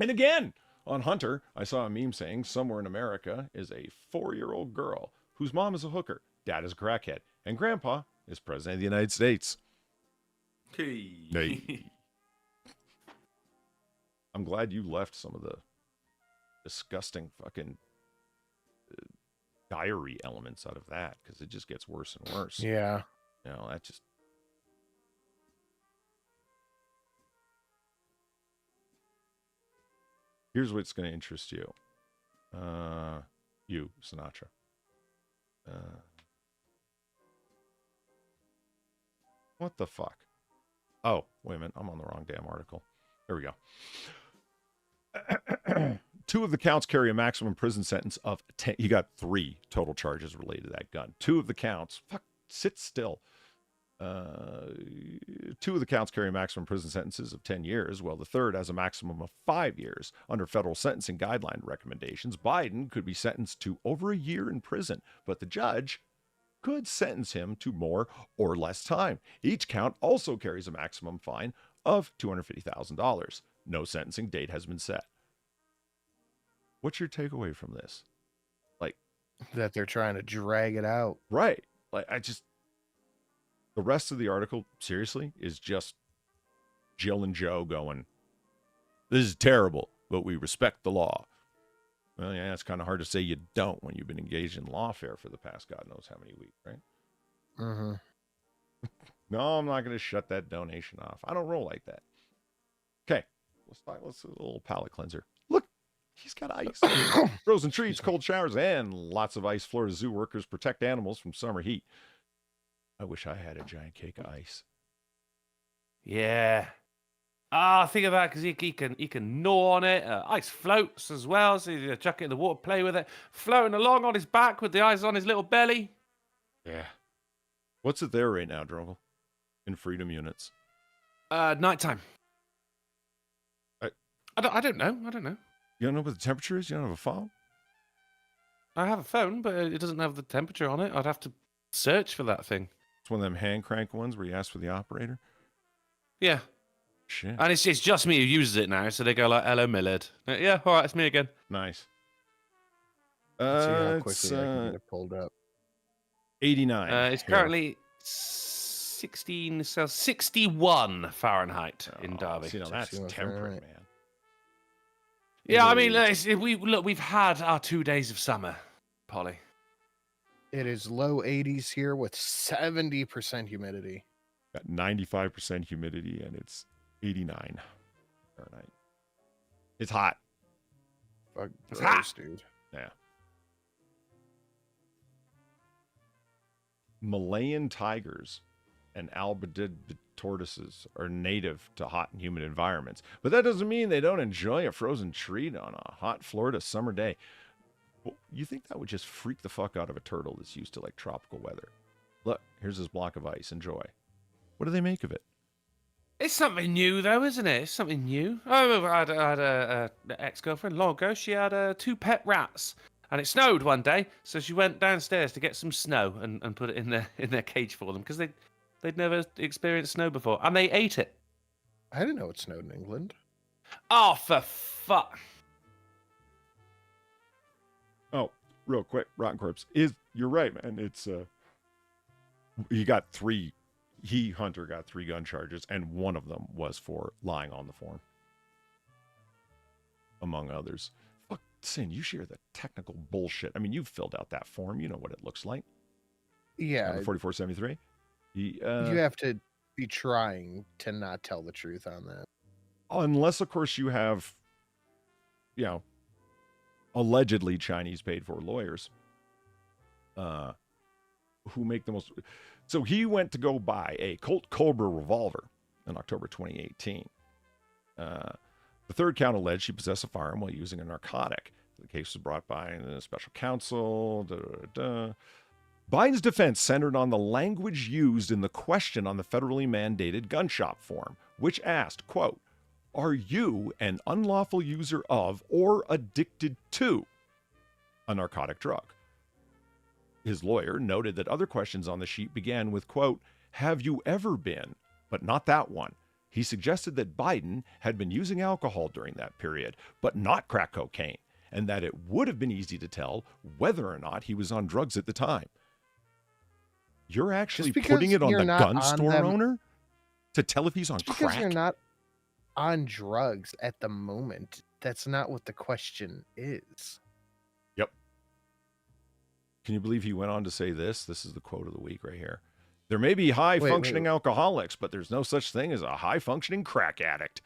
And again, on Hunter, I saw a meme saying somewhere in America is a 4-year-old girl whose mom is a hooker, dad is a crackhead, and grandpa is president of the United States. Hey. I'm glad you left some of the disgusting fucking diary elements out of that, because it just gets worse and worse. Yeah. You know, that just... Here's what's going to interest you. You, Sinatra. What the fuck? Oh, wait a minute. I'm on the wrong damn article. There we go. 2 of the counts carry a maximum prison sentence of 10. You got 3 total charges related to that gun. 2 of the counts. Fuck, sit still. 2 of the counts carry maximum prison sentences of 10 years, while the third has a maximum of 5 years. Under federal sentencing guideline recommendations, Biden could be sentenced to over a year in prison, but the judge could sentence him to more or less time. Each count also carries a maximum fine of $250,000. No sentencing date has been set. What's your takeaway from this? Like, That they're trying to drag it out. right. Like, the rest of the article, seriously, is just Jill and Joe going, this is terrible, but we respect the law. Well, yeah, it's kind of hard to say you don't when you've been engaged in lawfare for the past God knows how many weeks, right? Mm-hmm. No, I'm not going to shut that donation off. I don't roll like that. Okay, let's do a little palate cleanser. Look, he's got ice. Frozen treats, cold showers, and lots of ice. Florida zoo workers protect animals from summer heat. I wish I had a giant cake of ice. Yeah. Think of that, because he can gnaw on it. Ice floats as well, so you chuck it in the water, play with it. Floating along on his back with the ice on his little belly. Yeah. What's it there right now, Drogle? In freedom units. Nighttime. I don't know. I don't know. You don't know what the temperature is? You don't have a phone? I have a phone, but it doesn't have the temperature on it. I'd have to search for that thing. It's one of them hand crank ones where you ask for the operator? Yeah. Shit. And it's just me who uses it now, so they go like, hello, Millard. Yeah, all right, it's me again. Nice. Let's see how It's quickly I can get it pulled up. 89. It's here. currently 61 Fahrenheit in Derby. See, now that's 61 temperate, Fahrenheit. man. Yeah, I mean, we've had our 2 days of summer, Polly. It is low 80s here with 70% humidity. Got 95% humidity, and it's 89 Fahrenheit. It's hot. Fuck, It's gross, hot. dude. Yeah. Malayan tigers and albidid tortoises are native to hot and humid environments, but that doesn't mean they don't enjoy a frozen treat on a hot Florida summer day. Well, you think that would just freak the fuck out of a turtle that's used to like tropical weather? Look, here's this block of ice. Enjoy. What do they make of it? It's something new, though, isn't it? It's something new. Oh, I had a ex-girlfriend long ago. She had 2 pet rats, and it snowed one day, so she went downstairs to get some snow and put it in their cage for them, because they'd never experienced snow before, and they ate it. I didn't know it snowed in England. Oh, for fuck! Oh, real quick, Rotten Corpse you're right, man. It's Hunter got 3 gun charges, and one of them was for lying on the form, among others. Fuck, Sin, you share the technical bullshit. I mean, you've filled out that form. You know what it looks like. Yeah, 4473. you have to be trying to not tell the truth on that. Unless, of course, you have, allegedly Chinese paid for lawyers who make the most. So he went to go buy a Colt Cobra revolver in October 2018. The third count alleged he possessed a firearm while using a narcotic. The case was brought by the special counsel. Biden's defense centered on the language used in the question on the federally mandated gun shop form, which asked, quote, "Are you an unlawful user of or addicted to a narcotic drug?" His lawyer noted that other questions on the sheet began with, quote, "Have you ever been?" But not that one. He suggested that Biden had been using alcohol during that period, but not crack cocaine, and that it would have been easy to tell whether or not he was on drugs at the time. You're actually because putting it on you're the not gun on store them- owner? To tell if he's on Just crack? because you're not on drugs at the moment, that's not what the question is. Yep. Can you believe he went on to say this? This is the quote of the week right here. There may be high-functioning alcoholics, but there's no such thing as a high-functioning crack addict.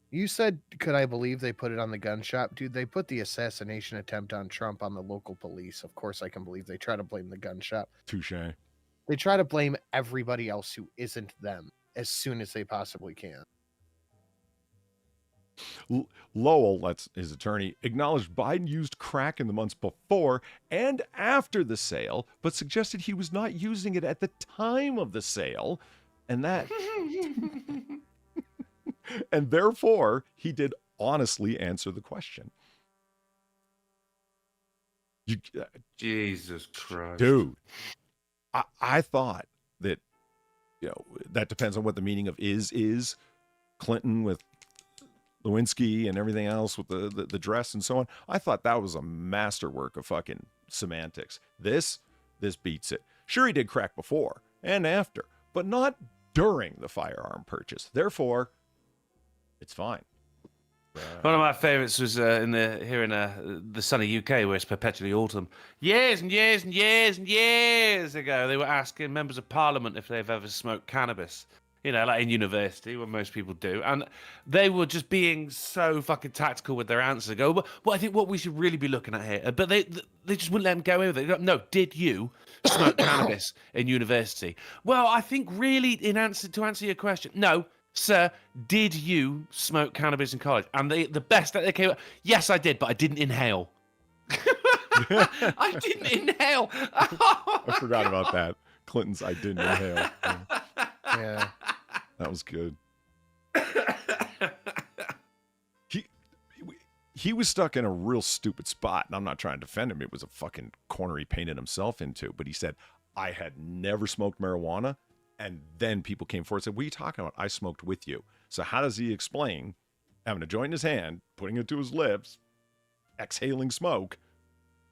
You said, could I believe they put it on the gun shop? Dude, they put the assassination attempt on Trump on the local police. Of course I can believe they try to blame the gun shop. Touché. They try to blame everybody else who isn't them as soon as they possibly can. Lowell, that's his attorney, acknowledged Biden used crack in the months before and after the sale, but suggested he was not using it at the time of the sale, and that... and therefore, he did honestly answer the question. Jesus Christ. Dude, I thought that, that depends on what the meaning of is. Clinton with Lewinsky and everything else with the dress and so on. I thought that was a masterwork of fucking semantics. This beats it. Sure, he did crack before and after, but not during the firearm purchase. Therefore, it's fine. One of my favourites was in the sunny UK, where it's perpetually autumn. Years and years and years and years ago, they were asking members of Parliament if they've ever smoked cannabis. Like in university, what most people do. And they were just being so fucking tactical with their answers. They go, well, I think what we should really be looking at here. But they just wouldn't let them go with it. They go, no, did you smoke cannabis in university? Well, I think really to answer your question, no, sir, did you smoke cannabis in college? And the best that they came up, yes, I did, but I didn't inhale. I didn't inhale. I forgot about that. Clinton's I didn't inhale. Yeah. That was good. He was stuck in a real stupid spot, and I'm not trying to defend him. It was a fucking corner he painted himself into. But he said, I had never smoked marijuana, and then people came forward and said, what are you talking about? I smoked with you. So how does he explain having a joint in his hand, putting it to his lips, exhaling smoke,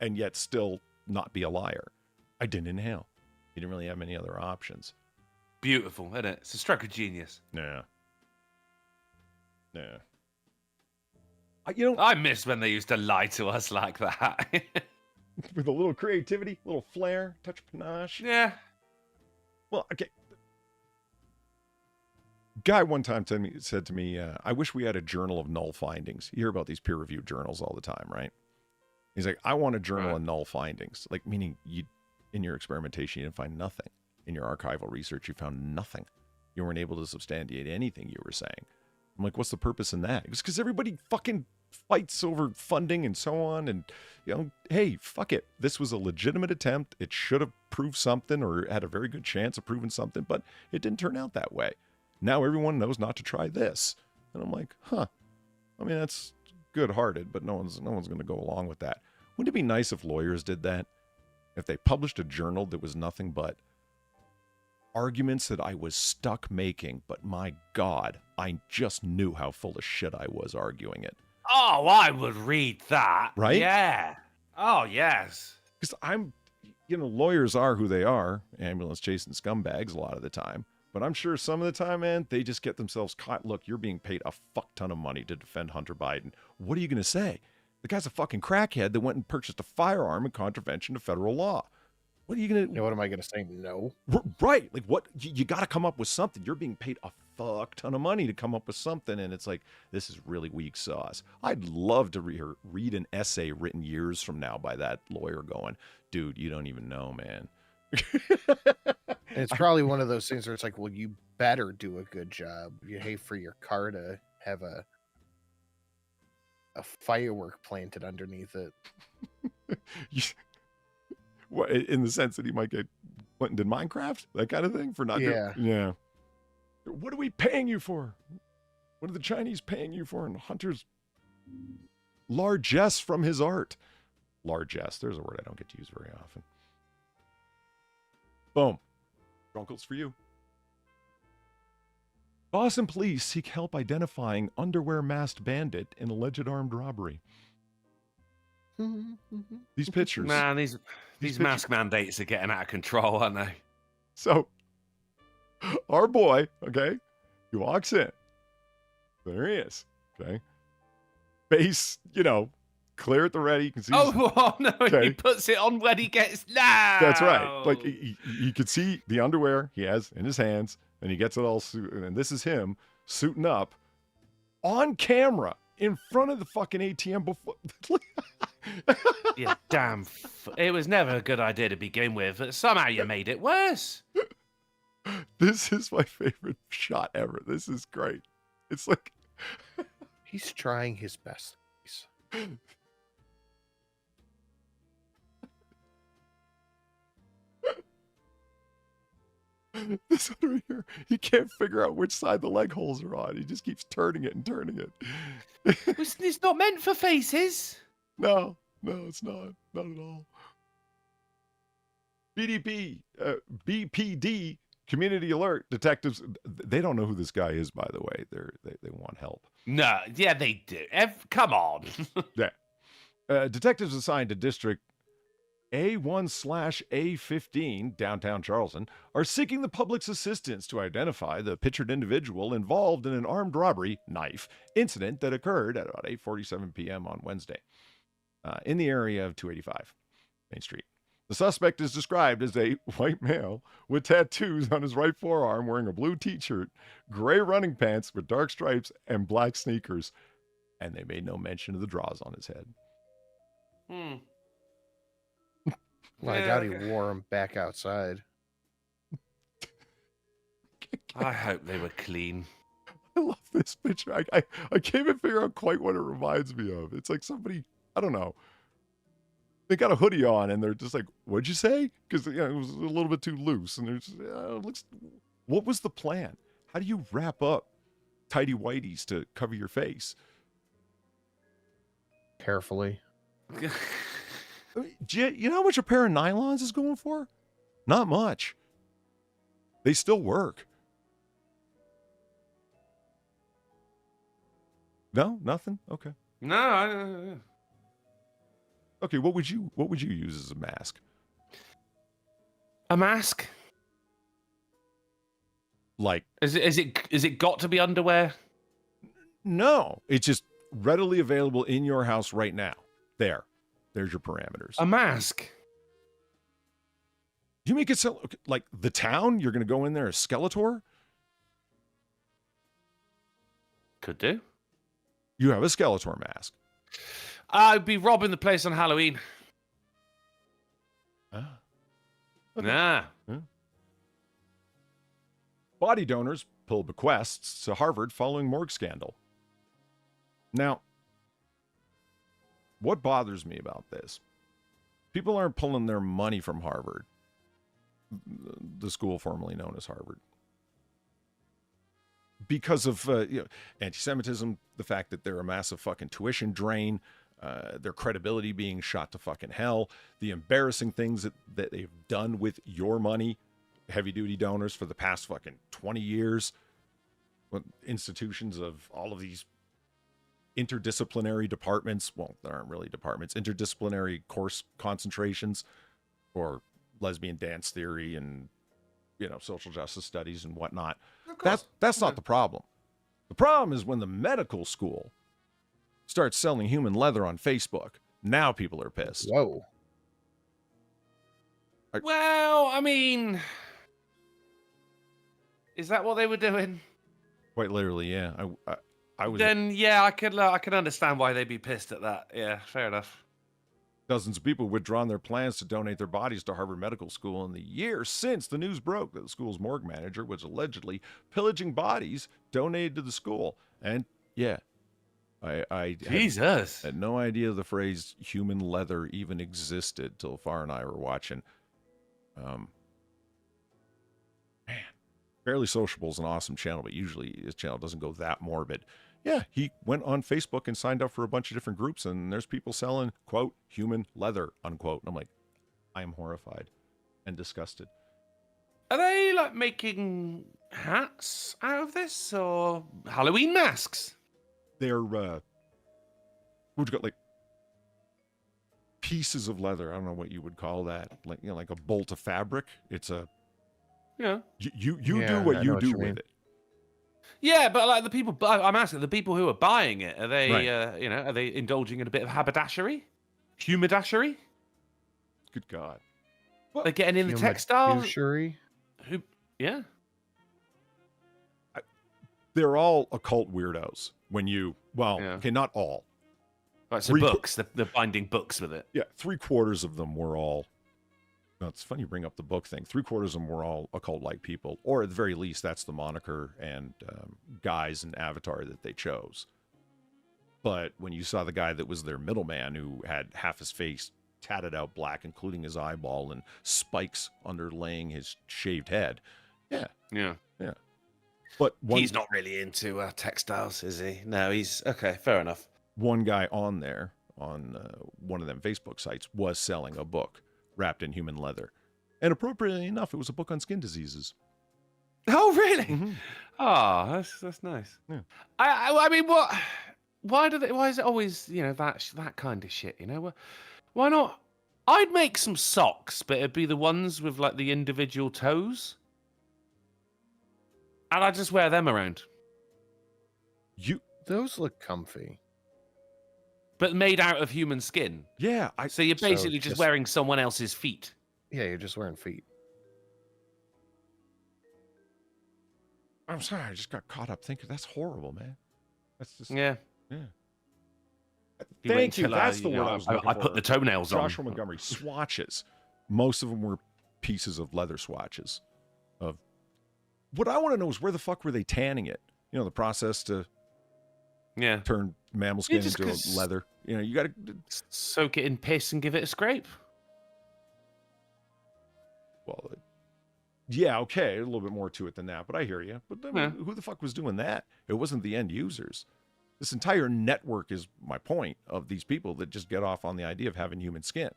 and yet still not be a liar? I didn't inhale. He didn't really have many other options. Beautiful, isn't it? It's a stroke of genius. Yeah. I miss when they used to lie to us like that. With a little creativity, a little flair, touch of panache. Yeah. Well, okay. Guy one time said to me, I wish we had a journal of null findings. You hear about these peer-reviewed journals all the time, right? He's like, I want a journal of null findings. Like, meaning in your experimentation, you didn't find nothing. In your archival research, you found nothing. You weren't able to substantiate anything you were saying. I'm like, what's the purpose in that? It's because everybody fucking fights over funding and so on. And, hey, fuck it. This was a legitimate attempt. It should have proved something or had a very good chance of proving something, but it didn't turn out that way. Now everyone knows not to try this. And I'm like, I mean, that's good-hearted, but no one's going to go along with that. Wouldn't it be nice if lawyers did that? If they published a journal that was nothing but arguments that I was stuck making, but my God, I just knew how full of shit I was arguing it. Oh, I would read that. Right? Yeah. Oh, yes. Because lawyers are who they are, ambulance chasing scumbags a lot of the time. But I'm sure some of the time, man, they just get themselves caught. Look, you're being paid a fuck ton of money to defend Hunter Biden. What are you going to say? The guy's a fucking crackhead that went and purchased a firearm in contravention to federal law. What are you going to... What am I going to say? No. Right. Like, what? You got to come up with something. You're being paid a fuck ton of money to come up with something, and it's like, this is really weak sauce. I'd love to read an essay written years from now by that lawyer going, dude, you don't even know, man. And it's probably one of those things where it's like, well, you better do a good job. You hate for your car to have a firework planted underneath it. What, in the sense that he might get Clinton did Minecraft, that kind of thing, for not yeah. What are we paying you for? What are the Chinese paying you for? And Hunter's largesse from his art. Largesse, there's a word I don't get to use very often. Boom. Drunkles for you. Boston police seek help identifying underwear masked bandit in alleged armed robbery. These pictures. Man, these mask mandates are getting out of control, aren't they? So, our boy, okay, he walks in. There he is, okay. Face, clear at the ready. You can see. Oh no! Okay. He puts it on when he gets no. That's right. Like you could see the underwear he has in his hands, and he gets it all and this is him suiting up on camera in front of the fucking ATM before. Yeah, damn. It was never a good idea to begin with. But somehow you made it worse. This is my favorite shot ever. This is great. It's like He's trying his best. this under here. He can't figure out which side the leg holes are on. He just keeps turning it and turning it. It's not meant for faces. No, it's not. Not at all. BPD, Community Alert, detectives, they don't know who this guy is, by the way. They want help. No, yeah, they do. Come on. Yeah. Detectives assigned to District A1/A15, downtown Charleston, are seeking the public's assistance to identify the pictured individual involved in an armed robbery, knife, incident that occurred at about 8:47 p.m. on Wednesday in the area of 285 Main Street. The suspect is described as a white male with tattoos on his right forearm, wearing a blue t-shirt, gray running pants with dark stripes, and black sneakers. And they made no mention of the draws on his head. Well, I doubt he wore them back outside. I hope they were clean. I love this picture. I can't even figure out quite what it reminds me of. It's like somebody, I don't know. They got a hoodie on and they're just like, "What'd you say?" Because it was a little bit too loose. And they're just, what was the plan? How do you wrap up tidy whities to cover your face? Carefully. I mean, you know how much a pair of nylons is going for? Not much. They still work. No, nothing. Okay. No. Okay, what would you use as a mask? A mask? Like, Is it got to be underwear? no, it's just readily available in your house right now. There's your parameters. A mask? You make it sound like the town. You're going to go in there as Skeletor. Could do. You have a Skeletor mask. I'd be robbing the place on Halloween. Ah. Okay. Nah. Body donors pull bequests to Harvard following morgue scandal. Now, what bothers me about this? People aren't pulling their money from Harvard, the school formerly known as Harvard, because of anti-Semitism, the fact that they're a massive fucking tuition drain, their credibility being shot to fucking hell, the embarrassing things that they've done with your money, heavy-duty donors, for the past fucking 20 years, institutions of all of these interdisciplinary departments, well, there aren't really departments, interdisciplinary course concentrations for lesbian dance theory and, social justice studies and whatnot. That's not the problem. The problem is when the medical school starts selling human leather on Facebook. Now people are pissed. Whoa. Well, I mean, is that what they were doing? Quite literally, yeah. I was. Then yeah, I can understand why they'd be pissed at that. Yeah, fair enough. Dozens of people withdrawn their plans to donate their bodies to Harvard Medical School in the year since the news broke that the school's morgue manager was allegedly pillaging bodies donated to the school. And yeah, I Jesus had no idea the phrase human leather even existed till Far and I were watching. Man, Barely Sociable is an awesome channel, but usually his channel doesn't go that morbid. Yeah, he went on Facebook and signed up for a bunch of different groups, and there's people selling, quote, human leather, unquote. And I'm like, I am horrified and disgusted. Are they like making hats out of this or Halloween masks? They're, what you got, like pieces of leather. I don't know what you would call that. Like, like a bolt of fabric. It's a Yeah. You Yeah, do I what know you what do you with mean. it. Yeah, but like the people, I'm asking the people who are buying it, are they, Right. are they indulging in a bit of haberdashery, humidashery? Good God. They're getting in the textiles. Humadouchery? Who? Yeah. They're all occult weirdos. When you, well, Yeah. okay, not all. Right, so books. They're binding books with it. Yeah, 3/4 of them were all. No, it's funny you bring up the book thing. 3/4 of them were all occult-like people, or at the very least, that's the moniker and guise and avatar that they chose. But when you saw the guy that was their middleman, who had half his face tatted out black, including his eyeball, and spikes underlaying his shaved head, yeah. But He's not really into textiles, is he? No, he's okay. Fair enough. one guy on there on one of them Facebook sites was selling a book wrapped in human leather, and appropriately enough, it was a book on skin diseases. Oh, really? Mm-hmm. Oh, that's nice. Yeah. I mean, what? Why is it always that kind of shit? Why not? I'd make some socks, but it'd be the ones with like the individual toes, and I'd just wear them around. Those look comfy. But made out of human skin. Yeah, So you're basically just wearing someone else's feet. Yeah, you're just wearing feet. I'm sorry, I just got caught up thinking that's horrible, man. That's just Yeah. Thank you. That's the word I was looking for. I put the toenails on. Joshua Montgomery swatches. Most of them were pieces of leather swatches. Of what I want to know is where the fuck were they tanning it? You know, the process to turn mammal skin into leather. You know, you got to soak it in piss and give it a scrape. Well, yeah, okay, a little bit more to it than that, but I hear you. But I mean, who the fuck was doing that? It wasn't the end users. This entire network is my point of these people that just get off on the idea of having human skin.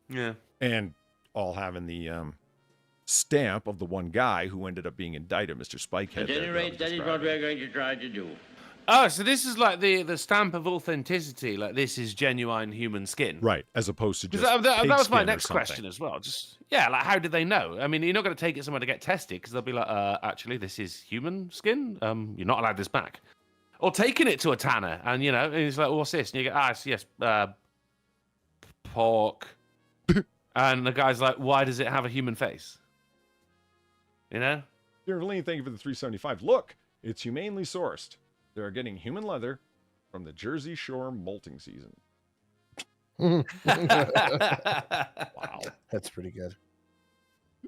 Yeah. And all having the stamp of the one guy who ended up being indicted, Mr. Spikehead. At any rate, that is what we're going to try to do. Oh, so this is like the stamp of authenticity. Like this is genuine human skin, right? As opposed to just that was my next question as well. Just like how did they know? I mean, you're not going to take it somewhere to get tested because they'll be like, actually, this is human skin. You're not allowed this back. Or taking it to a tanner and and he's like, what's this? And you go, yes, pork. And the guy's like, why does it have a human face? Dear Evelyn, thank you for the 375. Look, it's humanely sourced. They're getting human leather from the Jersey Shore molting season. Wow. That's pretty good.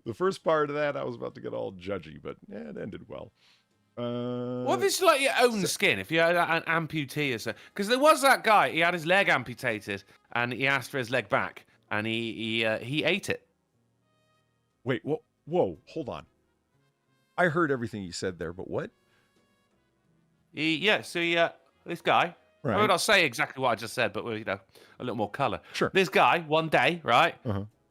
The first part of that, I was about to get all judgy, but it ended well. Well, this is like your own skin. If you had an amputee or so, because there was that guy, he had his leg amputated, and he asked for his leg back, and he ate it. Wait, whoa, hold on. I heard everything you said there, but what? This guy. Right. I mean, I'll say exactly what I just said, but with a little more color. Sure. This guy, one day, right?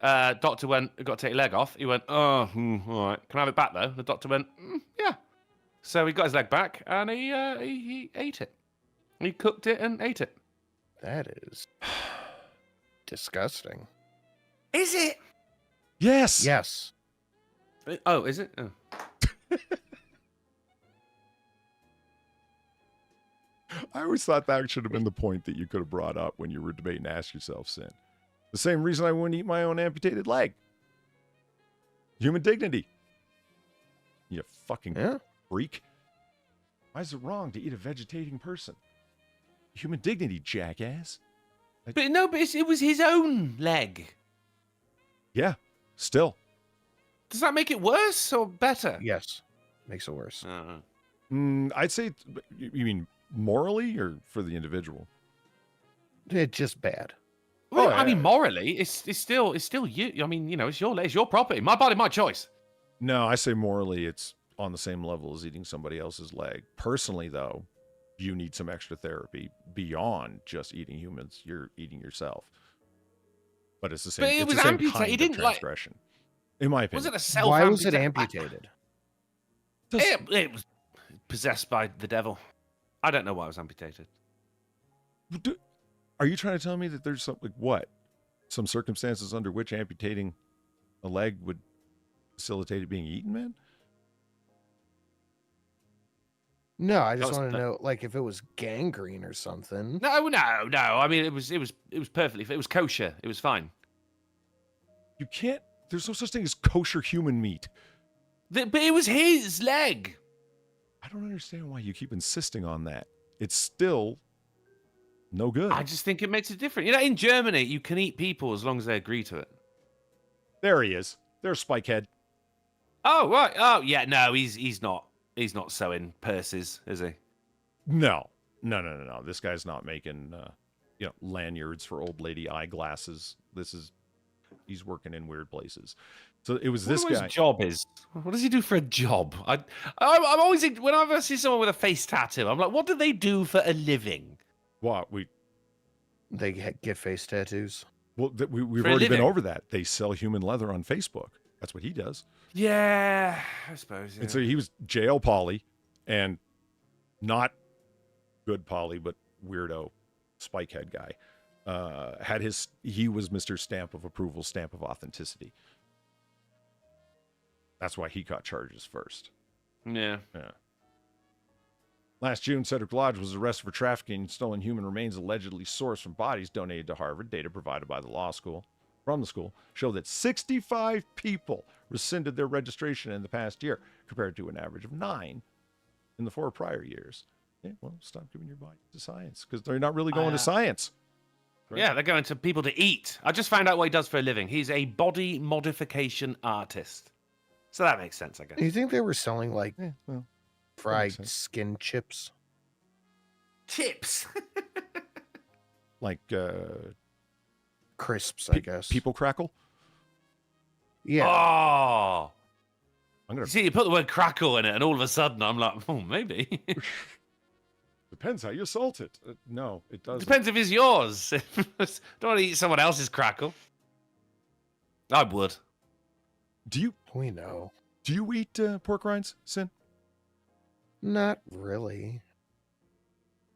Doctor went, got to take your leg off. He went, all right. Can I have it back though? The doctor went, yeah. So he got his leg back and he ate it. He cooked it and ate it. That is disgusting. Is it? Yes. Yes. Oh, is it? Oh. I always thought that should have been the point that you could have brought up when you were debating Ask Yourself Sin. The same reason I wouldn't eat my own amputated leg. Human dignity. You fucking freak. Why is it wrong to eat a vegetating person? Human dignity, jackass. But it was his own leg. Yeah, still. Does that make it worse or better? Yes. Makes it worse. I'd say, you mean morally or for the individual? It's just bad. Well, I mean, morally, it's still you. I mean, it's your property, my body, my choice. No, I say morally, it's on the same level as eating somebody else's leg. Personally, though, you need some extra therapy beyond just eating humans. You're eating yourself. But it's the same. But it was the same amputated. kind He of didn't transgression, in my opinion. Was it a self? Why was it amputated? It was possessed by the devil. I don't know why it was amputated. Are you trying to tell me that there's some circumstances under which amputating a leg would facilitate it being eaten, man? No, I just was want to the- know, like, if it was gangrene or something. No. I mean, it was perfectly. It was kosher. It was fine. You can't. There's no such thing as kosher human meat. But it was his leg. I don't understand why you keep insisting on that. It's still no good. I just think it makes it different. You know, in Germany, you can eat people as long as they agree to it. There he is. There's Spikehead. Oh right. Oh yeah. No, he's not. He's not sewing purses, is he? No. This guy's not making, lanyards for old lady eyeglasses. He's working in weird places. So it was this What guy. his job is? What does he do for a job? I'm always, whenever I see someone with a face tattoo, I'm like, what do they do for a living? What They get face tattoos. we've For a already been living. over that. They sell human leather on Facebook. That's what he does. Yeah, I suppose. Yeah. And so he was jail Polly, and not good Polly, but weirdo Spikehead guy. He was Mr. Stamp of Approval, Stamp of Authenticity. That's why he caught charges first. Yeah. Last June, Cedric Lodge was arrested for trafficking in stolen human remains allegedly sourced from bodies donated to Harvard. Data provided by the school show that 65 people rescinded their registration in the past year, compared to an average of 9 in the 4 prior years. Yeah, well, stop giving your body to science, because they're not really going to science. Right? Yeah, they're going to people to eat. I just found out what he does for a living. He's a body modification artist. So that makes sense, I guess. Do you think they were selling, like, fried sense. skin chips? Chips. Like Crisps, I guess. people crackle. Yeah. Oh. I'm gonna. You see, you put the word crackle in it, and all of a sudden I'm like, oh, maybe. Depends how you salt it. No, it doesn't. Depends if it's yours. Don't want to eat someone else's crackle. I would. We know. Do you eat pork rinds, Sin? Not really.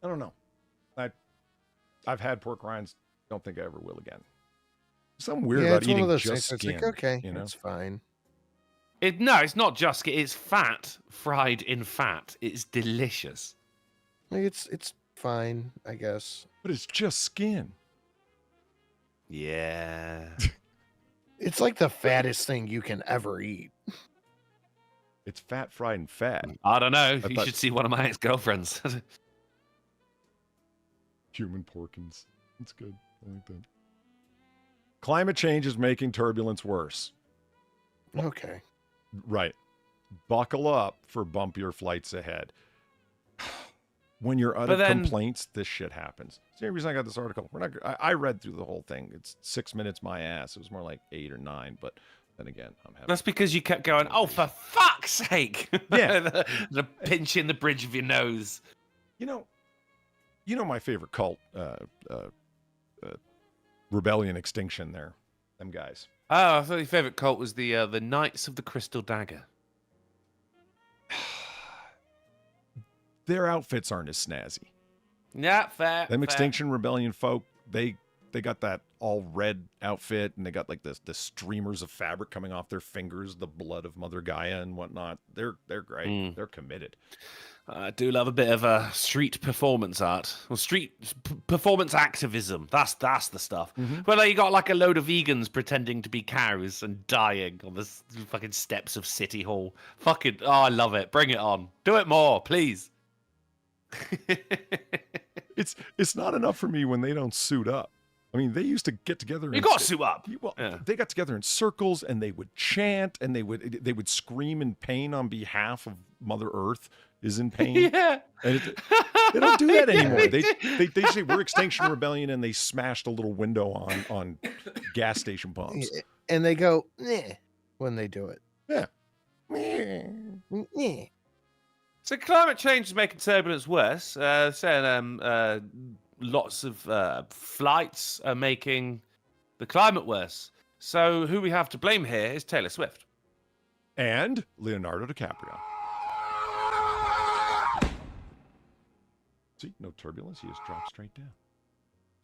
I don't know. I've had pork rinds. Don't think I ever will again. Something weird Yeah, about it's one eating of those just things. skin. It's like, okay, you know? it's fine. No, it's not just skin. It's fat fried in fat. It's delicious. Like, it's fine, I guess. But it's just skin. Yeah. It's like the fattest thing you can ever eat. It's fat, fried, and fat. I don't know. You thought- should see one of my ex-girlfriends. Human porkins. It's good. I like that. Climate change is making turbulence worse. Okay. Right. Buckle up for bumpier flights ahead. When you're out But of then- complaints, this shit happens. It's the only reason I got this article. I read through the whole thing. It's 6 minutes my ass. It was more like 8 or 9, but then again, I'm having. That's because you kept going, oh, for fuck's sake. Yeah. the pinch in the bridge of your nose. You know my favorite cult, Rebellion Extinction. There, them guys. Oh, I thought your favourite cult was the Knights of the Crystal Dagger. Their outfits aren't as snazzy. Yeah, fair. Them fair. Extinction Rebellion folk, they got that all red outfit, and they got like the streamers of fabric coming off their fingers, the blood of Mother Gaia and whatnot. They're great. They're committed. I do love a bit of street performance art. Well, performance activism. That's the stuff. Where you got like a load of vegans pretending to be cows and dying on the fucking steps of City Hall. Fucking, oh, I love it. Bring it on. Do it more, please. It's not enough for me when they don't suit up. I mean, they used to get together. You got to suit up. Well, Yeah. they got together in circles, and they would chant, and they would scream in pain on behalf of Mother Earth is in pain. Yeah. And they don't do that Yeah, anymore. they They say we're Extinction Rebellion, and they smashed a little window on gas station pumps. And they go, "Nah," when they do it. Yeah. "Nah." So climate change is making turbulence worse. Saying lots of flights are making the climate worse. So who we have to blame here is Taylor Swift. And Leonardo DiCaprio. See, no turbulence. He just dropped straight down.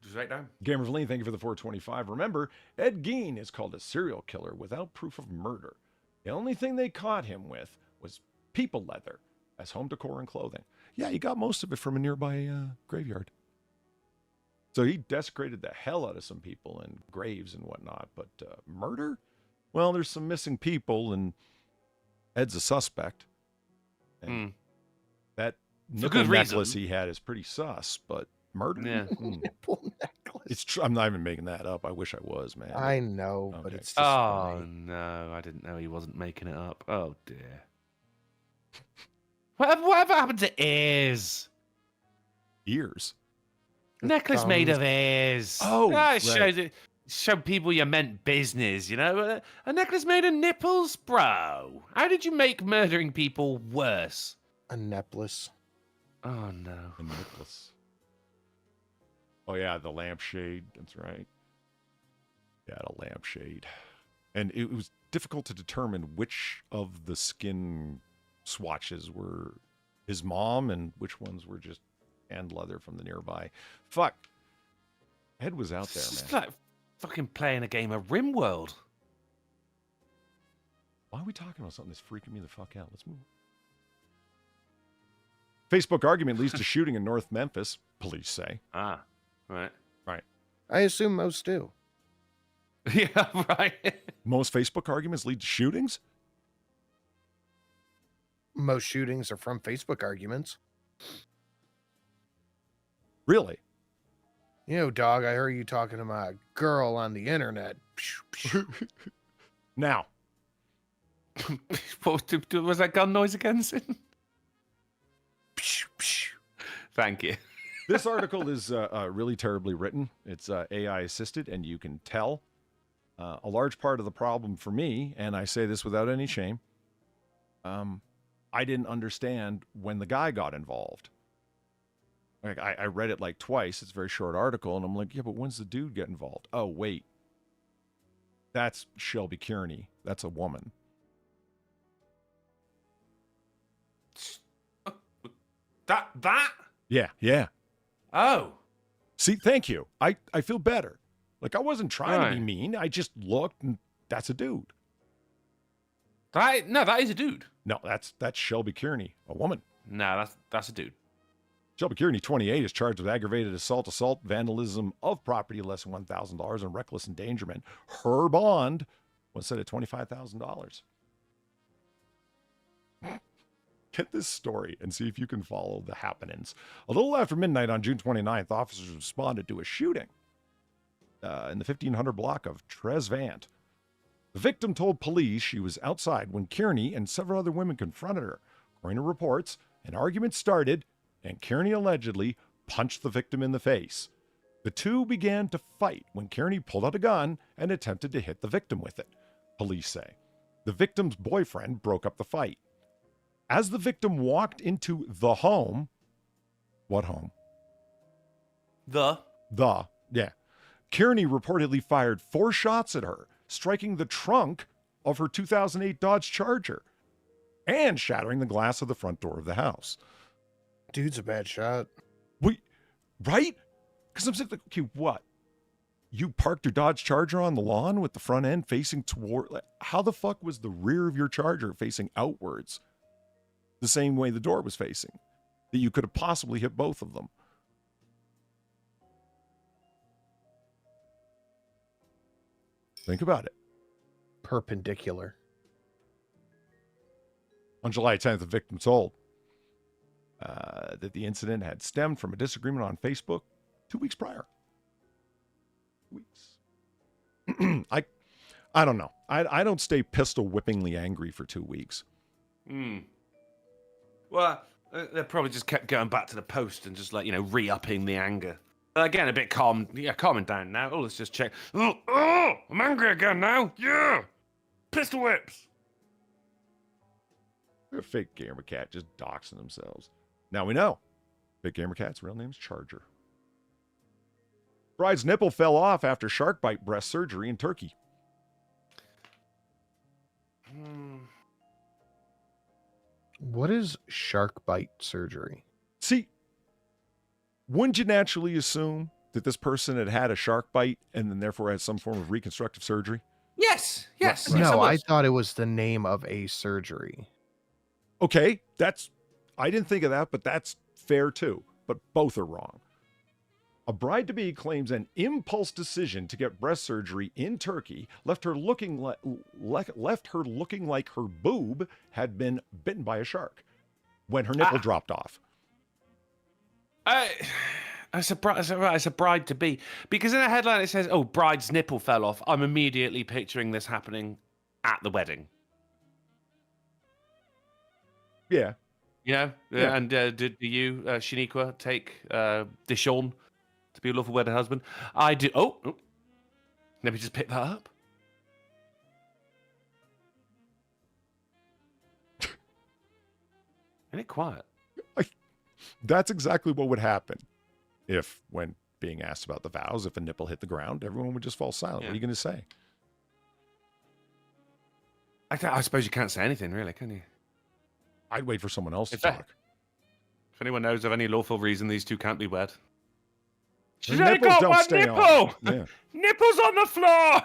Just right down. Gamer Feline, thank you for the 425. Remember, Ed Gein is called a serial killer without proof of murder. The only thing they caught him with was people leather as home decor and clothing. Yeah, he got most of it from a nearby graveyard. So he desecrated the hell out of some people and graves and whatnot. But murder? Well, there's some missing people, and Ed's a suspect. And that nipple necklace he had is pretty sus, but murder? Yeah. Nipple necklace. It's true. I'm not even making that up. I wish I was, man. I know, but Okay. it's just Oh, funny. no. I didn't know he wasn't making it up. Oh, dear. Whatever happened to ears? Ears. Necklace made of ears. Oh, it showed people you meant business, you know? A necklace made of nipples, bro. How did you make murdering people worse? A necklace. Oh, no. A necklace. Oh, yeah, the lampshade. That's right. Yeah, a lampshade. And it was difficult to determine which of the skin swatches were his mom and which ones were just and leather from the nearby. Fuck. Ed was out there, It's man. like fucking playing a game of RimWorld. Why are we talking about something that's freaking me the fuck out? Let's move. Facebook argument leads to shooting in North Memphis, police say. Ah, right. I assume most do. Yeah, right. Most Facebook arguments lead to shootings? Most shootings are from Facebook arguments. Really? You know, dog, I heard you talking to my girl on the internet. Now, What was that gun noise again, Sin? Thank you. this article is really terribly written. It's AI assisted, and you can tell. A large part of the problem for me, and I say this without any shame, I didn't understand when the guy got involved. Like I read it like twice. It's a very short article, and I'm like, yeah, but when's the dude get involved? Oh, wait. That's Shelby Kearney. That's a woman. That? Yeah. Oh. See, thank you. I feel better. Like, I wasn't trying to be Right. mean. I just looked, and that's a dude. That is a dude. No, that's Shelby Kearney, a woman. No, that's a dude. Shelby Kearney, 28, is charged with aggravated assault, vandalism of property less than $1,000, and reckless endangerment. Her bond was set at $25,000. Get this story and see if you can follow the happenings. A little after midnight on June 29th, officers responded to a shooting in the 1500 block of Tresvant. The victim told police she was outside when Kearney and several other women confronted her. According to reports, an argument started, and Kearney allegedly punched the victim in the face. The two began to fight when Kearney pulled out a gun and attempted to hit the victim with it, police say. The victim's boyfriend broke up the fight. As the victim walked into the home, what home? Yeah. Kearney reportedly fired 4 shots at her, striking the trunk of her 2008 Dodge Charger and shattering the glass of the front door of the house. Dude's a bad shot. Wait, right? Because I'm thinking, okay, what? You parked your Dodge Charger on the lawn with the front end facing toward... How the fuck was the rear of your Charger facing outwards the same way the door was facing? That you could have possibly hit both of them. Think about it. Perpendicular. On July 10th, the victim told that the incident had stemmed from a disagreement on Facebook 2 weeks prior. I don't know. I don't stay pistol whippingly angry for 2 weeks. Well, they probably just kept going back to the post and just like, re-upping the anger. Again, a bit calming down now. Oh, let's just check. Oh, I'm angry again now. Yeah. Pistol whips. A fake gamer cat just doxing themselves. Now we know. Fake gamer cat's real name's Charger. Bride's nipple fell off after shark bite breast surgery in Turkey. What is shark bite surgery? See, wouldn't you naturally assume that this person had had a shark bite and then therefore had some form of reconstructive surgery? Yes. Yes. Right. yes No, I was. thought it was the name of a surgery. Okay, I didn't think of that, but that's fair too. But both are wrong. A bride-to-be claims an impulse decision to get breast surgery in Turkey left her looking like her boob had been bitten by a shark when her nipple dropped off. It's a bride to be, because in the headline it says, "Oh, bride's nipple fell off." I'm immediately picturing this happening at the wedding. Yeah. You know, Yeah. and do you, Shaniqua, take Deshaun to be a lawful wedded husband? I do. Oh, let me just pick that up. Isn't it quiet? That's exactly what would happen if, when being asked about the vows, if a nipple hit the ground, everyone would just fall silent. Yeah. What are you going to say? I suppose you can't say anything, really, can you? I'd wait for someone else to If I- talk. If anyone knows of any lawful reason these two can't be wed. The She's only nipples got don't one stay nipple! on. Yeah. Nipples on the floor!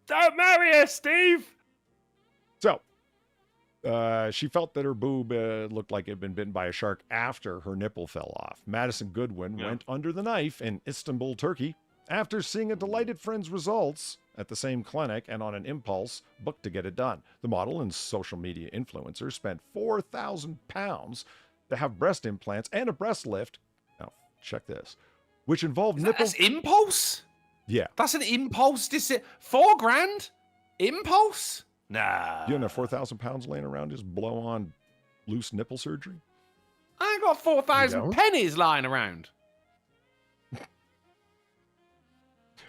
Don't marry her, Steve! So, she felt that her boob looked like it had been bitten by a shark after her nipple fell off. Madison Goodwin went under the knife in Istanbul, Turkey, after seeing a delighted friend's results at the same clinic and on an impulse booked to get it done. The model and social media influencer spent £4,000 to have breast implants and a breast lift. Now, check this, which involved nipples. That's impulse? Yeah. That's an impulse. $4,000? Impulse? Nah. You don't have £4,000 laying around just blow on loose nipple surgery? I ain't got 4,000 don't? pennies lying around.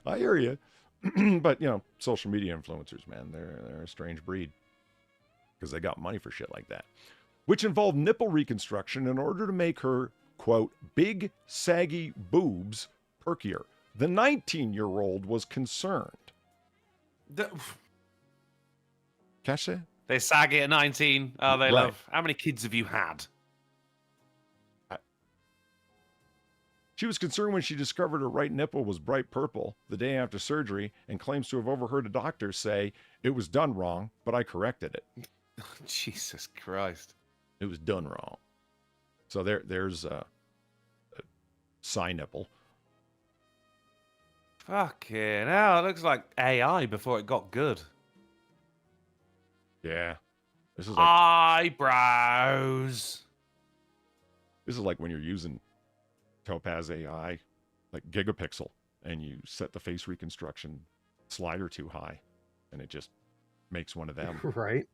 I hear you. But, social media influencers, man, they're a strange breed because they got money for shit like that, which involved nipple reconstruction in order to make her, quote, big, saggy boobs perkier. The 19-year-old was concerned. Catch that? They sag it at 19. Oh, they Right. love. How many kids have you had? She was concerned when she discovered her right nipple was bright purple the day after surgery and claims to have overheard a doctor say, "It was done wrong, but I corrected it." Jesus Christ. It was done wrong. So there's a side nipple. Fucking hell. It looks like AI before it got good. Yeah. This is Eyebrows. like when you're using Topaz AI, like Gigapixel, and you set the face reconstruction slider too high, and it just makes one of them. Right.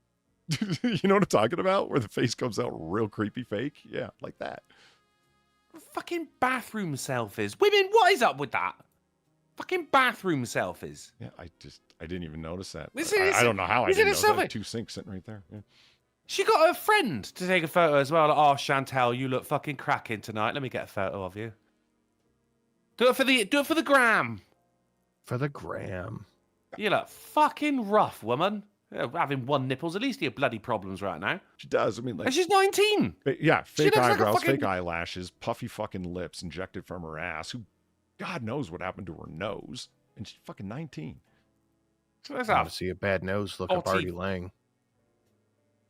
You know what I'm talking about? Where the face comes out real creepy fake? Yeah, like that. Fucking bathroom selfies. Women, what is up with that? Fucking bathroom selfies. Yeah, I didn't even notice that. Isn't it- I don't know how I isn't didn't it know that. something? Two sinks sitting right there. Yeah. She got her friend to take a photo as well. Like, oh, Chantel, you look fucking cracking tonight. Let me get a photo of you. Do it for the gram. For the gram. You look fucking rough, woman. Having one nipple's at least your bloody problems right now. She does. I mean, like, And she's 19. yeah, She fake looks like a eyebrows, fucking- fake eyelashes, puffy fucking lips injected from her ass. Who, God knows what happened to her nose. And she's fucking 19. So that's I a want to see a bad nose look up Artie Lang.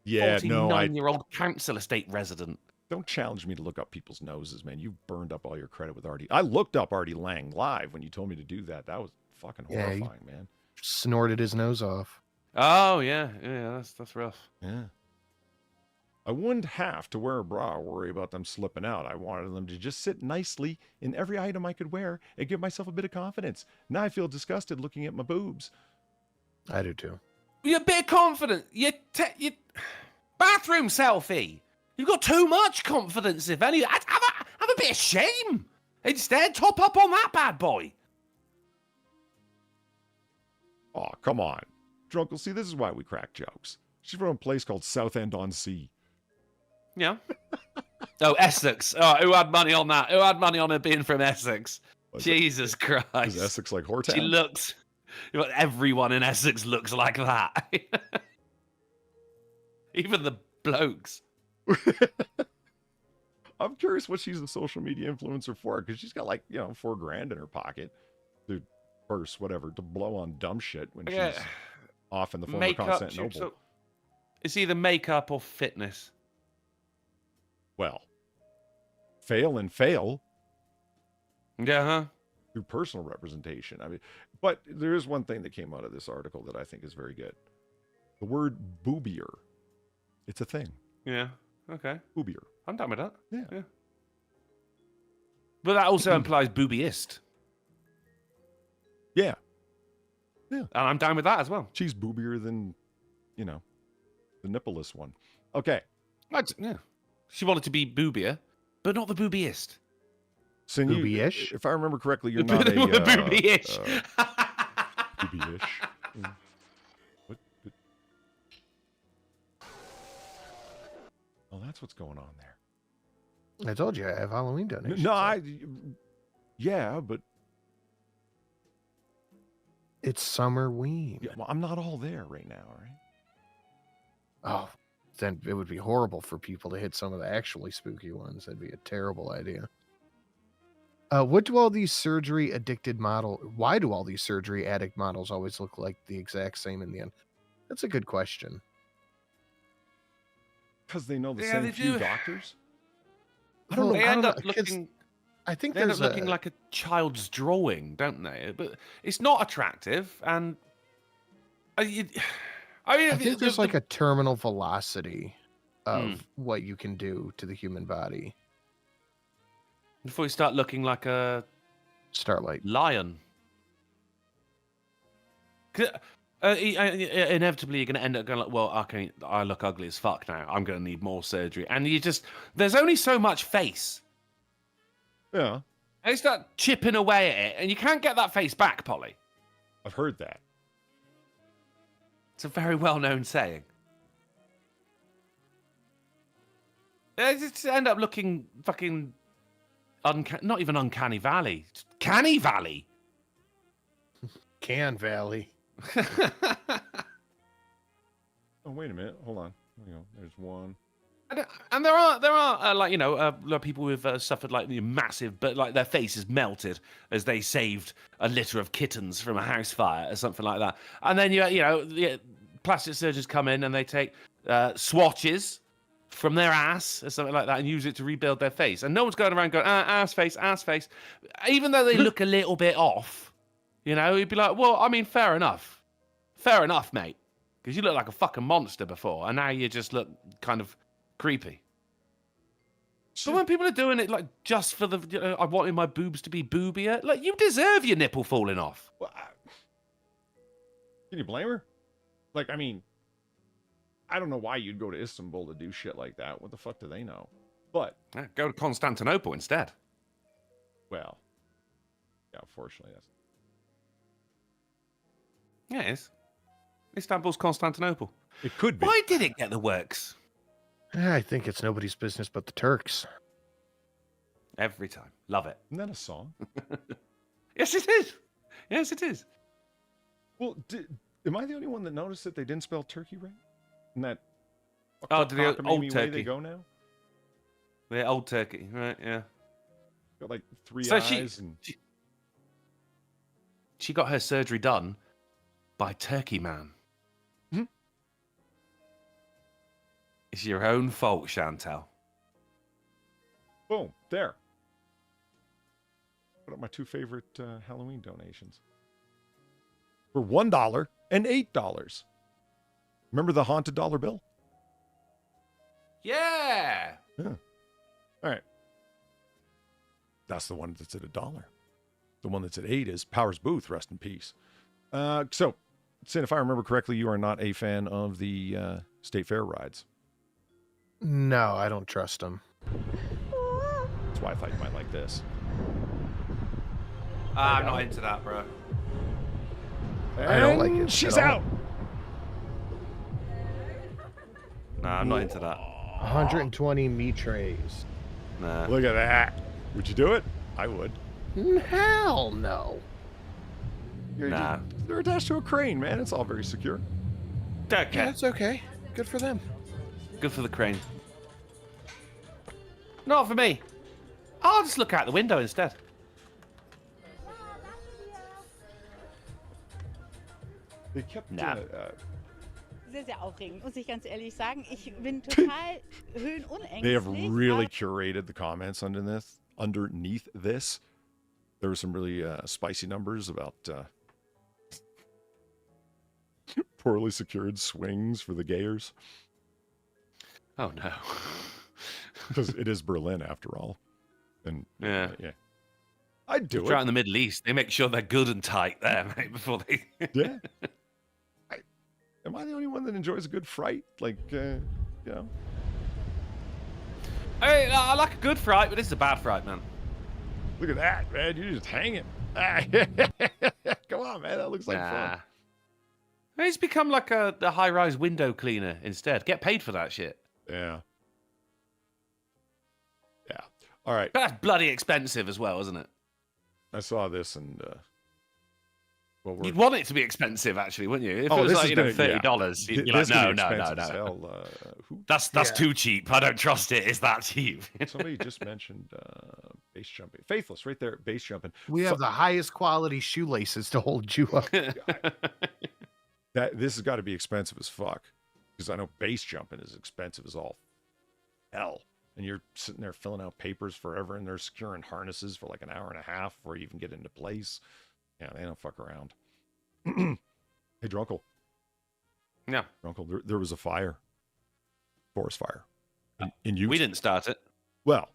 Yeah, no, 49-year-old council estate resident. don't challenge me to look up people's noses, man. You burned up all your credit with Artie. I looked up Artie Lang live when you told me to do that. That was fucking Yeah, horrifying, man. Snorted his nose off. Oh yeah, that's rough. Yeah. I wouldn't have to wear a bra or worry about them slipping out. I wanted them to just sit nicely in every item I could wear and give myself a bit of confidence. Now I feel disgusted looking at my boobs. I do too. You're a bit confident. You bathroom selfie. You've got too much confidence. If any, have a bit of shame. Instead, top up on that bad boy. Oh, come on. Drunkle, see, this is why we crack jokes. She's from a place called Southend-on-Sea. Yeah. Oh, Essex. Oh, who had money on that? Who had money on her being from Essex? Jesus Christ. Is Essex like Whoretown? She looks. Everyone in Essex looks like that. Even the blokes. I'm curious what she's a social media influencer for, because she's got like, $4,000 in her pocket. Dude, purse, whatever, to blow on dumb shit when Yeah. she's off in the former Makeup. Constantinople. So it's either makeup or fitness. Well, fail and fail Yeah, huh? through personal representation. I mean, but there is one thing that came out of this article that I think is very good. The word boobier. It's a thing. Yeah. Okay. Boobier. I'm done with that. Yeah. But that also implies boobiest. Yeah. And I'm down with that as well. She's boobier than, the nippleless one. Okay. Yeah. She wanted to be boobier, but not the boobiest. So Boobie-ish? if I remember correctly, you're not a... Boobie-ish. Boobie-ish. What? Oh, that's what's going on there. I told you I have Halloween donations. No, yeah, but It's Summerween. yeah, well, I'm not all there right now, right? Oh, then it would be horrible for people to hit some of the actually spooky ones. That'd be a terrible idea. Why do all these surgery addict models always look like the exact same in the end? That's a good question. Because they know the Yeah, same they few do. doctors. I don't know. They I end don't up know, 'cause looking. I think They end there's up looking like a child's drawing, don't they? But it's not attractive, and I mean, I think there's like a terminal velocity of what you can do to the human body. before you start looking like a Starlight. lion. Inevitably, you're going to end up going like, well, okay, I look ugly as fuck now. I'm going to need more surgery. And there's only so much face. Yeah, And you start chipping away at it, and you can't get that face back, Polly. I've heard that. It's a very well-known saying. They just end up looking fucking not even uncanny valley, canny valley. Can Valley. Oh, wait a minute. Hold on. There you go. There's one. And there are like people who've suffered like massive, but like their face is melted as they saved a litter of kittens from a house fire or something like that. And then the plastic surgeons come in and they take swatches from their ass or something like that and use it to rebuild their face. And no one's going around going ass face, even though they look a little bit off. You'd be like, well, I mean, fair enough, mate, because you look like a fucking monster before, and now you just look kind of creepy. So when people are doing it like just for the I wanted my boobs to be boobier, like you deserve your nipple falling off. Well, can you blame her? Like, I mean, I don't know why you'd go to Istanbul to do shit like that. What the fuck do they know? But Yeah, go to Constantinople instead. well, yeah, unfortunately, that's Yeah, it is. Istanbul's Constantinople. it. Could be. Why did it get the works? I think it's nobody's business but the Turks. Every time. Love it. Isn't that a song? Yes, it is. Yes, it is. Well, am I the only one that noticed that they didn't spell turkey right? In that Oh, the old cockamamie way turkey. they go now? The old turkey, right? Yeah. Got like three So eyes and she got her surgery done by Turkey Man. Hmm? It's your own fault, Chantel. boom, there. Put up my two favorite Halloween donations. For $1 and $8. Remember the haunted dollar bill? Yeah. Yeah. All right. That's the one that's at $1. The one that's at $8 is Powers Booth, rest in peace. So, Sin, if I remember correctly, you are not a fan of the state fair rides. No, I don't trust them. That's why I thought you might like this. I'm not into that, bro. I don't like it She's at all. out. Nah, I'm not into that. 120 meat trays. Nah. Look at that. Would you do it? I would. Hell no. Nah. They're attached to a crane, man. It's all very secure. Okay. Yeah, that's okay. Good for them. Good for the crane. Not for me. I'll just look out the window instead. They kept Nah. Sehr, sehr aufregend, muss ich ganz ehrlich sagen. Ich bin total höhenunängstlich. They have really curated the comments underneath this. There were some really spicy numbers about poorly secured swings for the gayers. Oh no. Because it is Berlin after all. And Yeah. I'd do Try it. in the Middle East, they make sure they're good and tight there, mate, before they. Yeah. Am I the only one that enjoys a good fright? Like, you know. Hey, I like a good fright, but this is a bad fright, man. Look at that, man. You're just hanging. Come on, man. That looks like fun. He's become like a high-rise window cleaner instead. Get paid for that shit. Yeah. Yeah. All right. But that's bloody expensive as well, isn't it? I saw this and well, You'd want it to be expensive, actually, wouldn't you? If it was this like, is you know, gonna- $30, yeah. you'd be This like, is no, gonna be no, expensive as no. hell. Who? That's Yeah. too cheap. I don't trust it. It's that cheap. Somebody just mentioned base jumping. Faithless, right there. Base jumping. We have the highest quality shoelaces to hold you up. This has got to be expensive as fuck, because I know base jumping is expensive as all hell. And you're sitting there filling out papers forever, and they're securing harnesses for like an hour and a half before you even get into place. Yeah, they don't fuck around. Hey, Drunkle. Yeah. Drunkle, there was a fire. Forest fire. In Utah. We didn't start it. Well,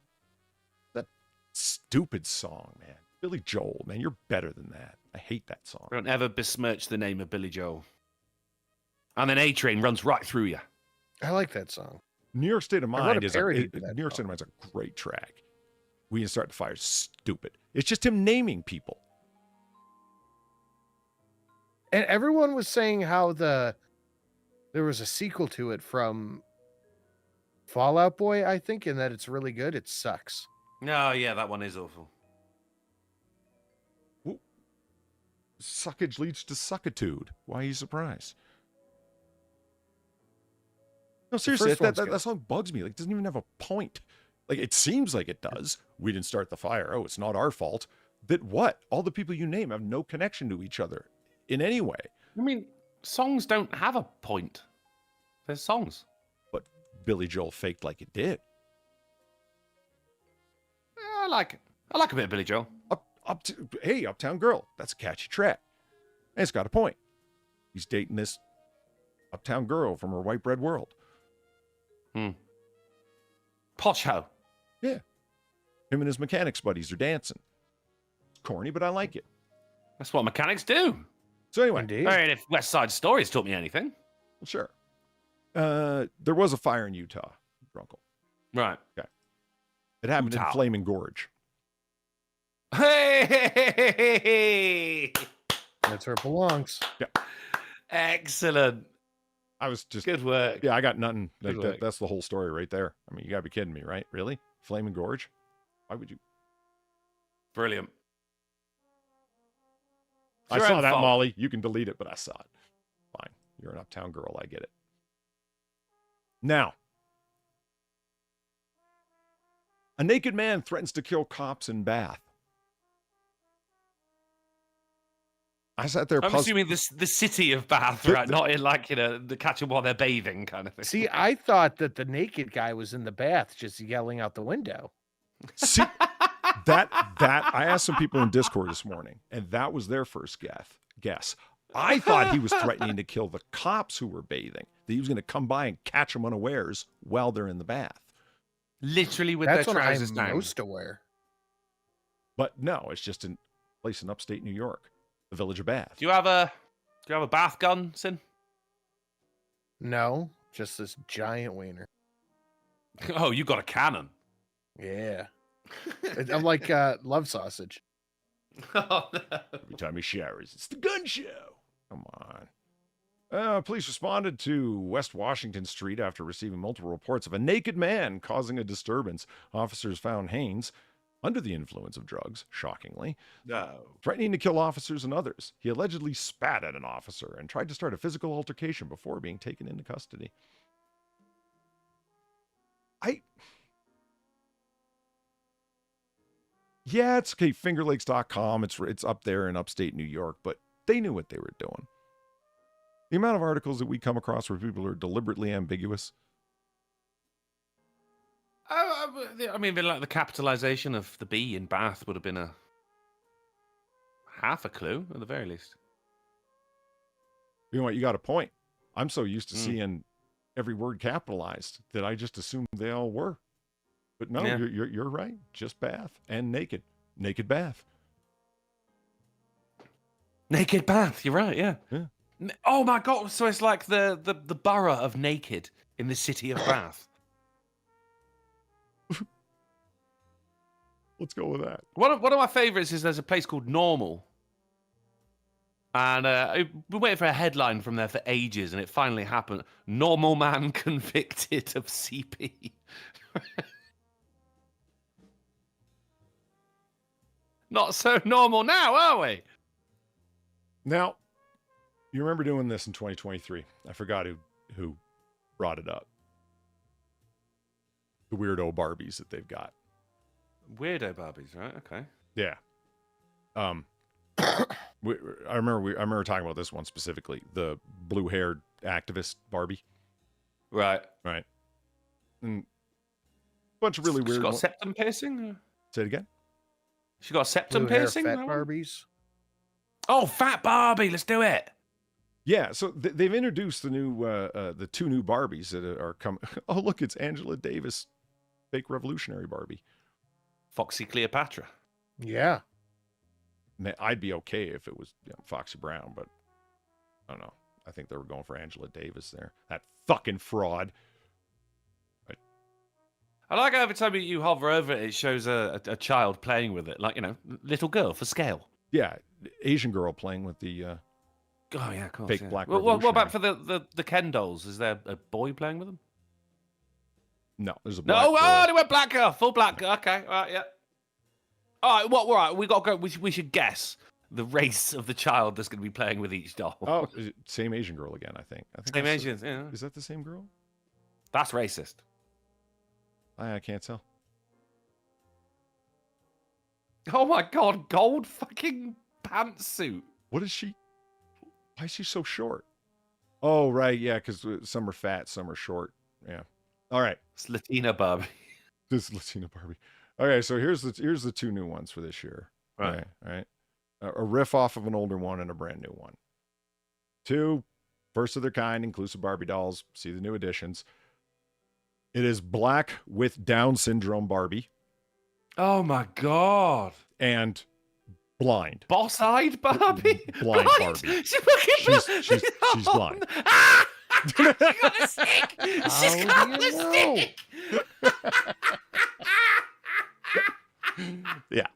that stupid song, man. Billy Joel, man, you're better than that. I hate that song. Don't ever besmirch the name of Billy Joel. And then A-Train runs right through you. I like that song. New York State of I wrote Mind a is parody to that New York State song. of Mind's a great track. We Didn't Start the Fire is stupid. It's just him naming people. And everyone was saying how there was a sequel to it from Fallout Boy, I think, and that it's really good. It sucks. No, yeah, that one is awful. Suckage leads to suckitude. Why are you surprised? No, seriously, first one's good. that song bugs me. Like, it doesn't even have a point. Like, it seems like it does. We didn't start the fire. Oh, it's not our fault. That what? All the people you name have no connection to each other in any way. I mean, songs don't have a point. They're songs. But Billy Joel faked like it did. I like it. I like a bit of Billy Joel. Hey, Uptown Girl. That's a catchy track. And it's got a point. He's dating this Uptown Girl from her white bread world. Posh hoe. Yeah. Him and his mechanics buddies are dancing. It's corny, but I like it. That's what mechanics do. So anyway, Indeed. I mean, if West Side Stories taught me anything. sure. There was a fire in Utah, Drunkle. Right. It happened Utah. in Flaming Gorge. Hey! That's where it belongs. Excellent. I was just Good work. Yeah, I got nothing. Like, Good work. that's the whole story right there. I mean, you gotta be kidding me, right? Really? Flaming Gorge? Why would you? Brilliant. It's I your saw own that, fault. Molly. You can delete it, but I saw it. Fine. You're an Uptown Girl. I get it. Now, a naked man threatens to kill cops in Bath. I sat there I'm puzzled. assuming the city of Bath, right? Not in like, the catch them while they're bathing kind of thing. See, I thought that the naked guy was in the bath just yelling out the window. See, that I asked some people in Discord this morning, and that was their first guess. I thought he was threatening to kill the cops who were bathing. That he was going to come by and catch them unawares while they're in the bath. Literally with That's their what I'm trousers down. most aware. But no, it's just a place in upstate New York, the village of Bath. Do you have a bath gun, Sin? No, just this giant wiener. Oh, you got a cannon. Yeah. I'm like love sausage. Oh, no. Every time he showers, it's the gun show. Come on. Police responded to West Washington Street after receiving multiple reports of a naked man causing a disturbance. Officers found Haynes under the influence of drugs, shockingly, threatening to kill officers and others. He allegedly spat at an officer and tried to start a physical altercation before being taken into custody. Yeah, it's okay, fingerlakes.com. It's up there in upstate New York, but they knew what they were doing. The amount of articles that we come across where people are deliberately ambiguous. I mean, like the capitalization of the B in Bath would have been a half a clue at the very least. You know what? You got a point. I'm so used to seeing every word capitalized that I just assumed they all were. But no, Yeah. you're right. Just Bath and naked. Naked Bath. Naked Bath. You're right. Yeah. Yeah. Oh my God! So it's like the borough of naked in the city of Bath. Let's go with that. One of my favourites is there's a place called Normal, and we waited for a headline from there for ages, and it finally happened. Normal man convicted of CP. Not so normal now, are we? Now, you remember doing this in 2023. I forgot who brought it up. The weirdo Barbies that they've got. Weirdo Barbies, right? Okay. Yeah. I remember talking about this one specifically. The blue-haired activist Barbie. Right. Right. And a bunch of really She's weird got a ones. septum piercing? Say it again? She got a septum Blue hair, piercing? fat that one? Barbies. Oh, Fat Barbie, let's do it. Yeah, so they've introduced the two new Barbies that are coming. Oh, look, it's Angela Davis, fake revolutionary Barbie. Foxy Cleopatra. Yeah. Man, I'd be okay if it was Foxy Brown, but I don't know. I think they were going for Angela Davis there. That fucking fraud. I like how every time you hover over it, it shows a child playing with it. Like, little girl for scale. Yeah, Asian girl playing with the Oh, yeah, of course. fake yeah. black What about revolutionary. for the Ken dolls? Is there a boy playing with them? No, there's a black No, girl. they went black girl. Full black girl. Okay, all right, yeah. All right, we got to go. We should guess the race of the child that's going to be playing with each doll. Oh, same Asian girl again, I think. Same that's- Asians, yeah. Is that the same girl? That's racist. I can't tell. Oh my God, gold fucking pantsuit. What is she? Why is she so short? Oh, right. Yeah, because some are fat, some are short. Yeah. All right. It's Latina Barbie. This is Latina Barbie. Okay, so here's the two new ones for this year. Right. Okay, all right. A riff off of an older one and a brand new one. Two, first of their kind, inclusive Barbie dolls. See the new additions. It is black with Down syndrome Barbie Oh my God. and blind. Boss-eyed Barbie? Blind Barbie. She's blind. Ah! She got a stick! She's How got do a you know? stick! Yeah.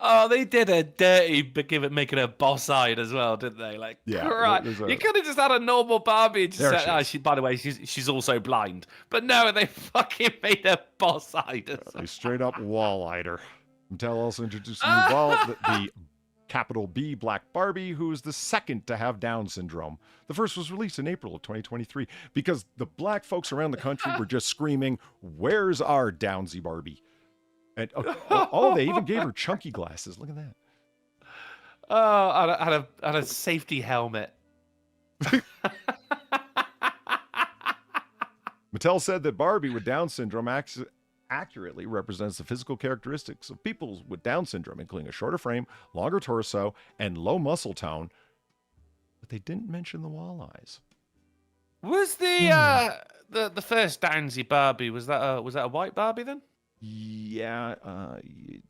Oh, they did a dirty making her boss-eyed as well, didn't they? Like, Yeah, right. there's a- You could have just had a normal Barbie and just There said, she is. by the way, she's also blind. But no, they fucking made her boss-eyed as well. They straight up wall-eyed her. Mattel also introduced a new ball, the capital B Black Barbie, who is the second to have Down syndrome. The first was released in April of 2023 because the black folks around the country were just screaming, "Where's our Downsy Barbie?" And they even gave her chunky glasses. Look at that. Oh, and a safety helmet. Mattel said that Barbie with Down syndrome accurately represents the physical characteristics of people with Down syndrome, including a shorter frame, longer torso, and low muscle tone. But they didn't mention the walleyes. Was the first Downsy Barbie, was that a white Barbie then? Yeah,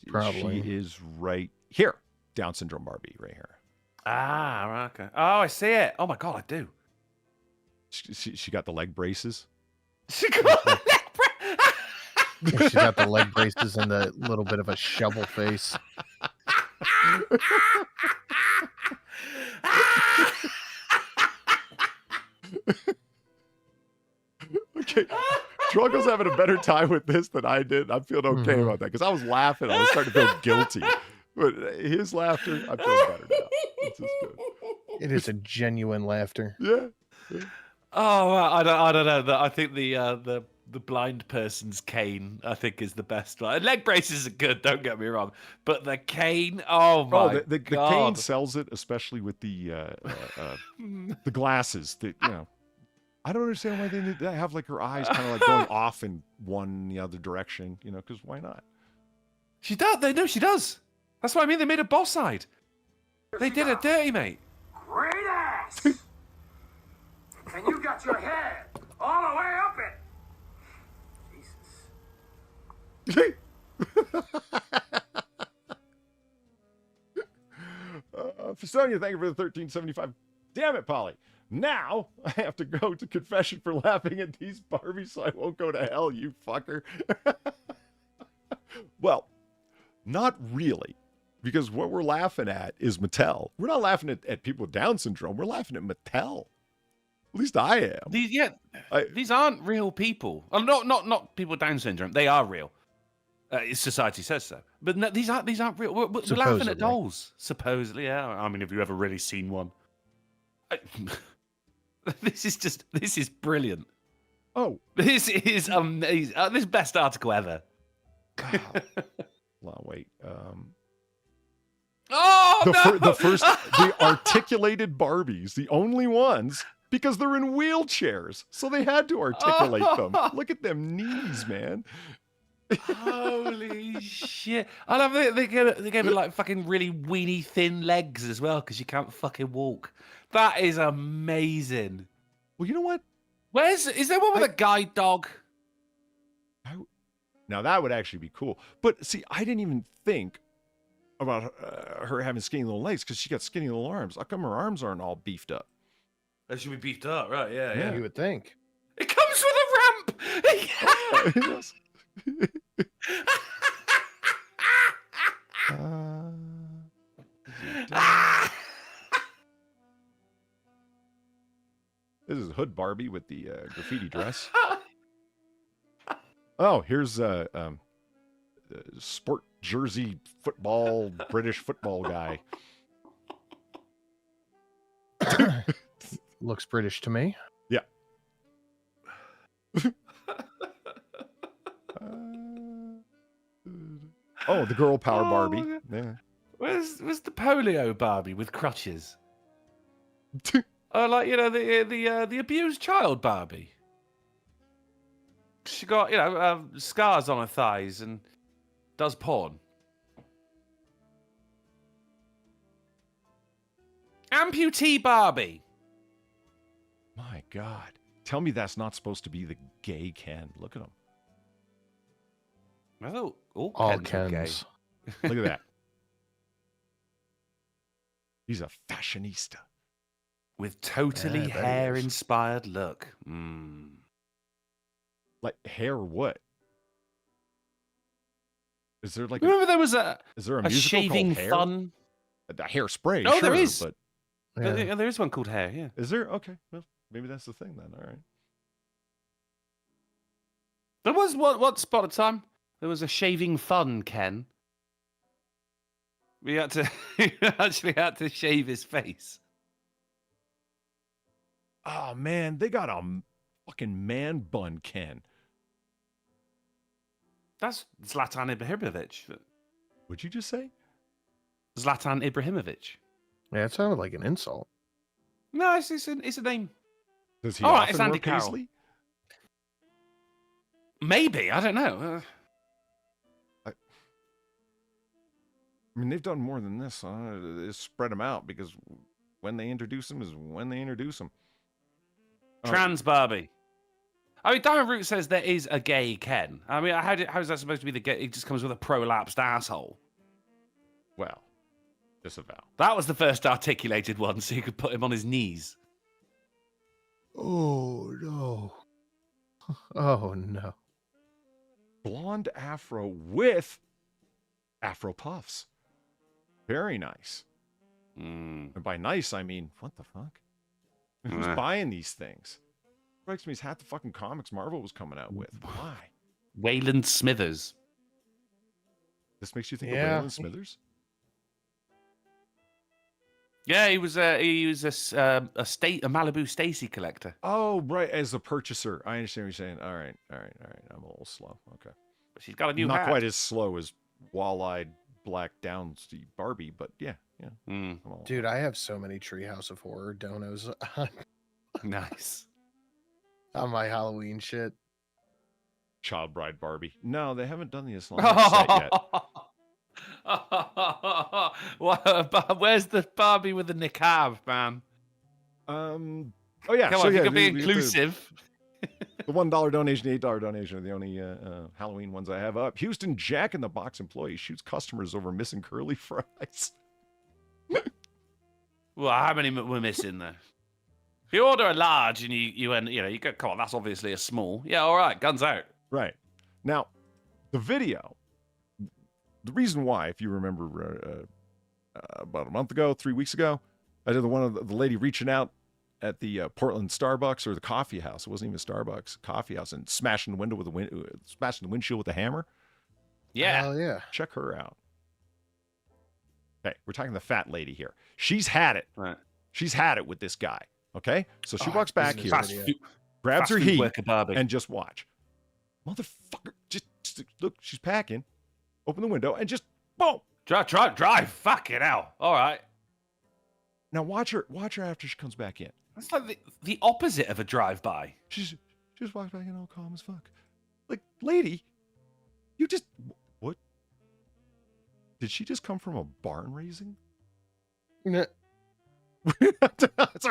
Probably. she is right here. Down syndrome Barbie, right here. Ah, right, okay. Oh, I see it. Oh my God, I do. She got the leg braces. She got a leg She's got the leg braces and the little bit of a shovel face. Okay, Truggle's having a better time with this than I did. I'm feeling okay about that because I was laughing. I was starting to feel guilty. But his laughter, I feel better now. This is good. It is a genuine laughter. Yeah. Oh, I don't know. I think the the blind person's cane, I think, is the best one. Leg braces are good, don't get me wrong, but the cane, oh my the god, cane sells it, especially with the glasses. That I don't understand why they need to have like her eyes kind of like going off in the other direction. Because why not? She does. They know she does. That's what I mean. They made a boss side. They did it dirty, mate. Great ass! And you got your head all the way up it. Jesus. Festonia, thank you for the 1375. Damn it, Polly. Now I have to go to confession for laughing at these Barbies, so I won't go to hell, you fucker. Well, not really. Because what we're laughing at is Mattel. We're not laughing at people with Down syndrome. We're laughing at Mattel. At least I am. These aren't real people. Well, not people with Down syndrome. They are real. Society says so. But no, these aren't real. We're laughing at dolls. Supposedly, yeah. I mean, have you ever really seen one? This is brilliant. Oh, this is amazing. This is the best article ever. God. Well, wait. The articulated Barbies, the only ones, because they're in wheelchairs, so they had to articulate them. Look at them knees, man. Holy shit! I love it. They gave it like fucking really weeny thin legs as well, because you can't fucking walk. That is amazing. Well, you know what? Is there one with a guide dog? Now that would actually be cool. But see, I didn't even think about her having skinny little legs because she got skinny little arms. How come her arms aren't all beefed up? They should be beefed up, right? Yeah. You would think. It comes with a ramp. This is Hood Barbie with the graffiti dress. Oh, here's sport jersey football, British football guy. Looks British to me. Yeah. Oh, the girl power Barbie. Yeah. Where's the polio Barbie with crutches? Oh, like the abused child Barbie. She got scars on her thighs and does porn. Amputee Barbie. My God. Tell me that's not supposed to be the gay Ken. Look at him. I thought all Kens. were gay. Look at that. He's a fashionista. With totally Yeah, hair-inspired look. Like hair what? Is there like Remember there was a musical shaving called Hair? fun? A hairspray. Oh, sure, there is. But Yeah. There is one called Hair, yeah. is there? Okay. Well, maybe that's the thing then. All right. There was once upon a time. There was a shaving fun, Ken. We had to actually had to shave his face. Oh man, they got a fucking man bun Ken. That's Zlatan Ibrahimovic. What'd you just say? Zlatan Ibrahimovic. Yeah, it sounded like an insult. No, it's a name. Does he All right, often it's Andy wear Carroll. paisley? Maybe, I don't know. I mean, they've done more than this. They spread them out because when they introduce them is when they introduce them. Trans Barbie. I mean, Diamond Root says there is a gay Ken. I mean, how is that supposed to be the gay? It just comes with a prolapsed asshole. Well, disavow. That was the first articulated one, so you could put him on his knees. Oh, no. Oh, no. Blonde afro with afro puffs. Very nice. And by nice, I mean, what the fuck? Who's buying these things? Strikes me as half the fucking comics Marvel was coming out with. Why? Wayland Smithers. This makes you think Yeah. of Waylon Smithers? Yeah, he was a Malibu Stacy collector. Oh, right, as a purchaser. I understand what you're saying. All right. I'm a little slow. Okay. But she's got a new Not hat. quite as slow as wall-eyed black downsy Barbie, but yeah. Mm. Dude, I have so many Treehouse of Horror donos Nice. on my Halloween shit. Child Bride Barbie. No, they haven't done the Islamic set yet. Where's the Barbie with the niqab, man? Oh yeah. Come so on, yeah, you can be we get inclusive. The $1 donation, the $8 donation are the only Halloween ones I have up. Houston Jack in the Box employee shoots customers over missing curly fries. Well, how many we're missing there? If you order a large and you go, come on, that's obviously a small. Yeah, all right, guns out. Right. Now, the video, the reason why, if you remember about a month ago, 3 weeks ago, I did the lady reaching out at the Portland Starbucks or the coffee house. It wasn't even Starbucks, coffee house, and smashing the window with smashing the windshield with a hammer. Yeah. Hell yeah. Check her out. Okay, we're talking the fat lady here. She's had it. Right. She's had it with this guy. Okay, so she walks back here, Fast grabs her food heat, worker Barbie. and just watch. Motherfucker, just look. She's packing. Open the window and just boom. Drive. Fuck it out. All right. Now watch her after she comes back in. That's like the opposite of a drive-by. She just walks back in all calm as fuck. Like, lady, you just what? Did she just come from a barn raising? Sorry,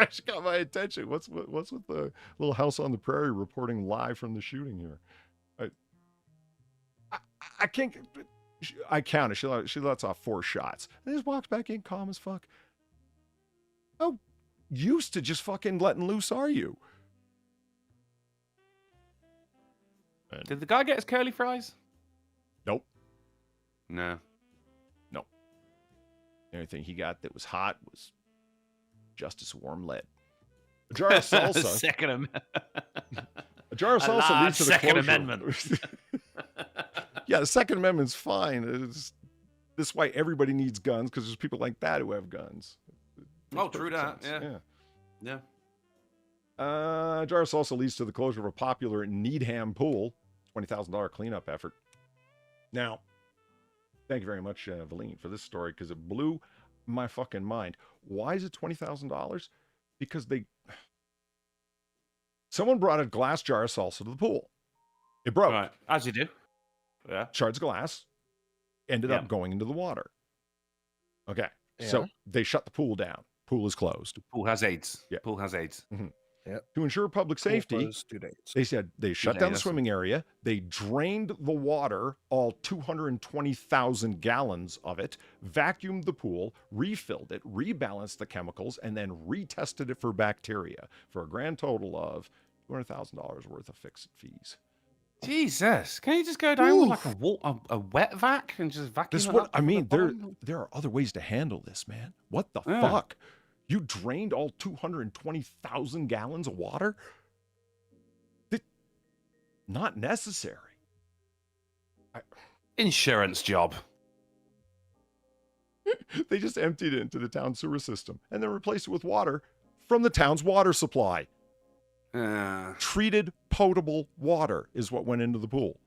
she got my attention. What's with the little house on the prairie reporting live from the shooting here? I can't. I counted. She lets off 4 shots and just walks back in calm as fuck. How used to just fucking letting loose are you? Did the guy get his curly fries? Nope. No. Anything he got that was hot was Justice Warm Lead. A jar of salsa. Second Amendment. A jar of salsa leads to the Second closure. Amendment. Yeah, the Second Amendment's fine. This is why everybody needs guns, because there's people like that who have guns. Oh, true that. Yeah. A jar of salsa leads to the closure of a popular Needham pool. $20,000 cleanup effort. Now, thank you very much, Valine, for this story, because it blew my fucking mind. Why is it $20,000? Because someone brought a glass jar of salsa to the pool. It broke. Right, as you do. Yeah. Shards of glass ended up going into the water. Okay. Yeah. So they shut the pool down. Pool is closed. Pool has AIDS. Yeah. Pool has AIDS. Mm-hmm. Yep. To ensure public safety, they said they shut down the swimming area. They drained the water, all 220,000 gallons of it, vacuumed the pool, refilled it, rebalanced the chemicals, and then retested it for bacteria for a grand total of $200,000 worth of fixed fees. Jesus, can you just go down with like a wet vac and just vacuum this it what up I mean. the There are other ways to handle this, man. What the fuck? You drained all 220,000 gallons of water? Not necessary. Insurance job. They just emptied it into the town sewer system and then replaced it with water from the town's water supply. Treated potable water is what went into the pool.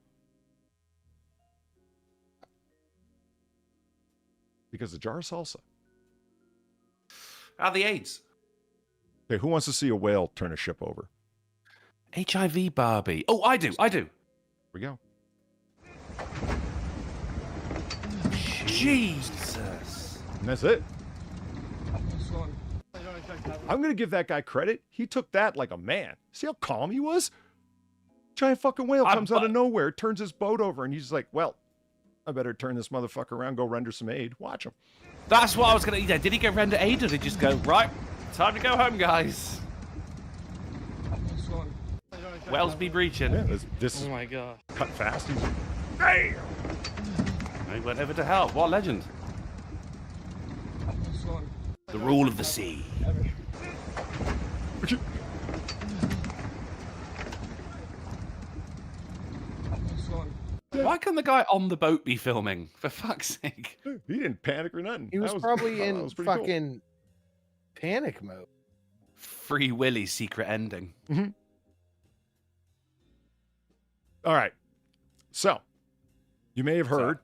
Because the jar of salsa. The AIDS. Okay, who wants to see a whale turn a ship over? HIV Barbie. Oh, I do. Here we go. Jesus. And that's it. I'm going to give that guy credit. He took that like a man. See how calm he was? Giant fucking whale comes out of nowhere, turns his boat over, and he's like, well, I better turn this motherfucker around, go render some aid. Watch him. That's what I was going to... Did he go render aid, or did he just go, right, time to go home, guys? Wells be breaching. Yeah, this oh my God. Cut fast. He's damn. He went over to help. What a legend. The rule of the sea. Why can the guy on the boat be filming? For fuck's sake. He didn't panic or nothing. He was probably in fucking Panic mode. Free Willy secret ending. All right. So, you may have heard.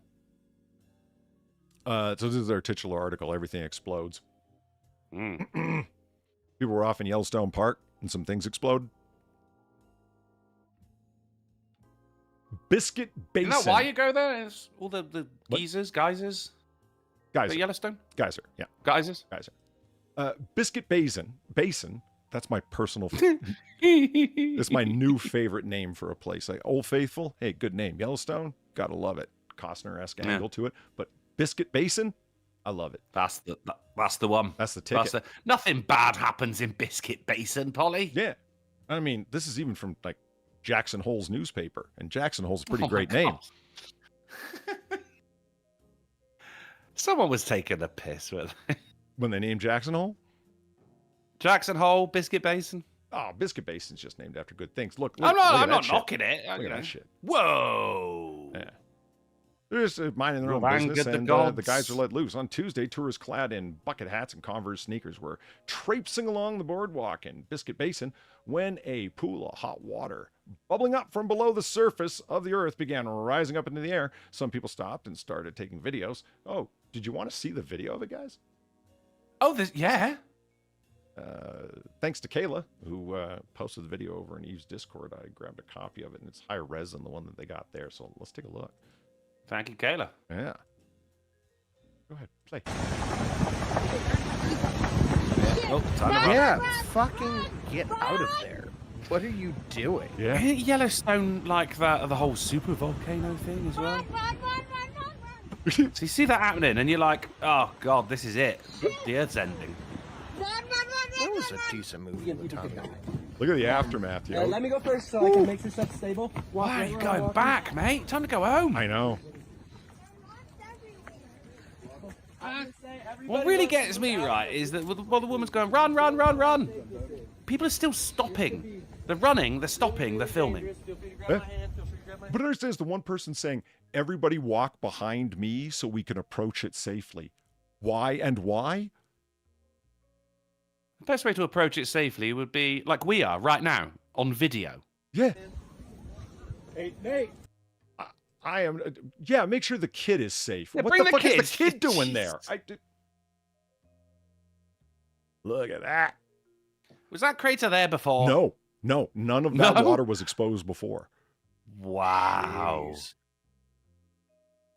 So this is our titular article. Everything explodes. People were off in Yellowstone Park and some things exploded. Biscuit Basin. You know why you go there? It's all the geysers. Geyser. Yellowstone? Geyser, yeah. Geysers? Geyser. Biscuit Basin. That's my personal... It's my new favorite name for a place. Like Old Faithful, hey, good name. Yellowstone, gotta love it. Costner-esque angle to it. But Biscuit Basin, I love it. That's the one. That's the ticket. Nothing bad happens in Biscuit Basin, Polly. Yeah. I mean, this is even from like Jackson Hole's newspaper. And Jackson Hole's a pretty great name. Someone was taking a piss with When they named Jackson Hole? Jackson Hole, Biscuit Basin. Oh, Biscuit Basin's just named after good things. Look I'm at not that knocking it. Look at that shit. Whoa. Yeah. They're just minding their own Lang business, get the and the guys are let loose. On Tuesday, tourists clad in bucket hats and Converse sneakers were traipsing along the boardwalk in Biscuit Basin when a pool of hot water bubbling up from below the surface of the earth began rising up into the air. Some people stopped and started taking videos. Oh, did you want to see the video of it, guys? Oh, yeah. Thanks to Kayla, who posted the video over in Eve's Discord. I grabbed a copy of it, and it's higher res than the one that they got there. So let's take a look. Thank you, Kayla. Yeah. Go ahead, play. Oh, time to Yeah, fucking get out of there. What are you doing? Yeah. Isn't Yellowstone like that, the whole super volcano thing as well? So you see that happening, and you're like, oh, God, this is it. The Earth's ending. That was a decent movie at the time. Look at the aftermath, yo. Let me go first so I can make sure stuff's stable. Why are you going back, mate? Time to go home. I know. What really gets me right is that while the woman's going, run, run, run, run, people are still stopping. They're running, they're stopping, they're filming. Yeah. But understand, the one person saying, everybody walk behind me so we can approach it safely. Why and why? The best way to approach it safely would be like we are right now on video. Yeah. Hey, Nate. I am. Yeah, make sure the kid is safe. Yeah, what bring the the fuck is kids. the kid doing there? Look at that. Was that crater there before? No, none of that No? water was exposed before. Wow. Jeez.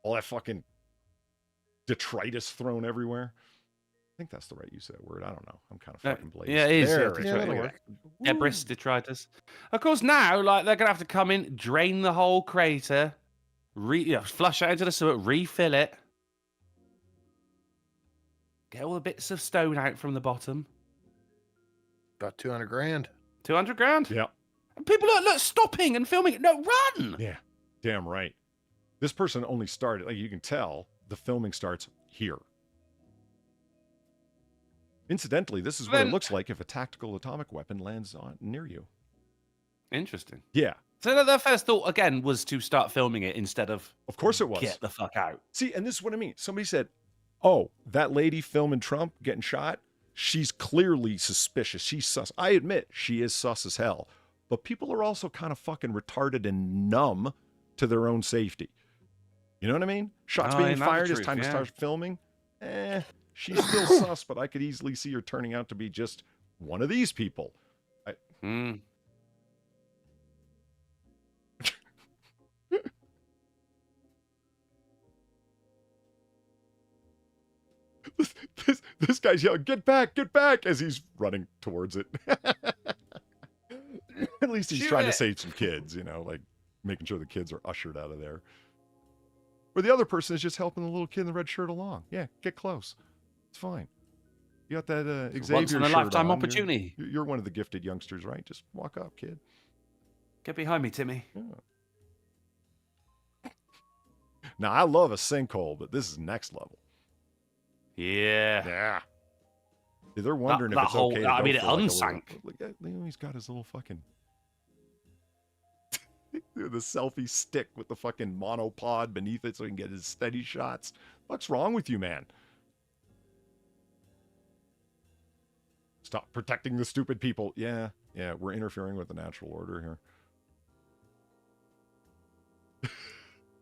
All that fucking detritus thrown everywhere. I think that's the right use of that word. I don't know. I'm kind of fucking blazed. Yeah, it is. There Yeah, it is. that'll Look at work. that. Debris detritus. Of course, now like they're gonna have to come in, drain the whole crater, flush out into the sewer, refill it, get all the bits of stone out from the bottom. About 200 grand. 200 grand. Yeah. And people are look stopping and filming it. No, run. Yeah. Damn right. This person only started, like you can tell, the filming starts here. Incidentally, this is what it looks like if a tactical atomic weapon lands near you. Interesting. Yeah. So their first thought again was to start filming it instead of Of course it was. get the fuck out. See, and this is what I mean. Somebody said, oh, that lady filming Trump getting shot, she's clearly suspicious. She's sus. I admit she is sus as hell. But people are also kind of fucking retarded and numb to their own safety. You know what I mean? Shots being ain't that the fired, it's truth, time to yeah. start filming. She's still sus, but I could easily see her turning out to be just one of these people. This guy's yelling, get back, as he's running towards it. At least he's trying to save some kids, you know, like making sure the kids are ushered out of there. Or the other person is just helping the little kid in the red shirt along. Yeah, get close. It's fine. You got that Xavier Once in a shirt lifetime on. opportunity. You're one of the gifted youngsters, right? Just walk up, kid. Get behind me, Timmy. Yeah. Now, I love a sinkhole, but this is next level. Yeah. Yeah. They're wondering that if it's whole- okay to I go mean, it for like a unsank. little- Look at Leo, he's got his little fucking... the selfie stick with the fucking monopod beneath it so he can get his steady shots. What's wrong with you, man? Stop protecting the stupid people. Yeah, we're interfering with the natural order here.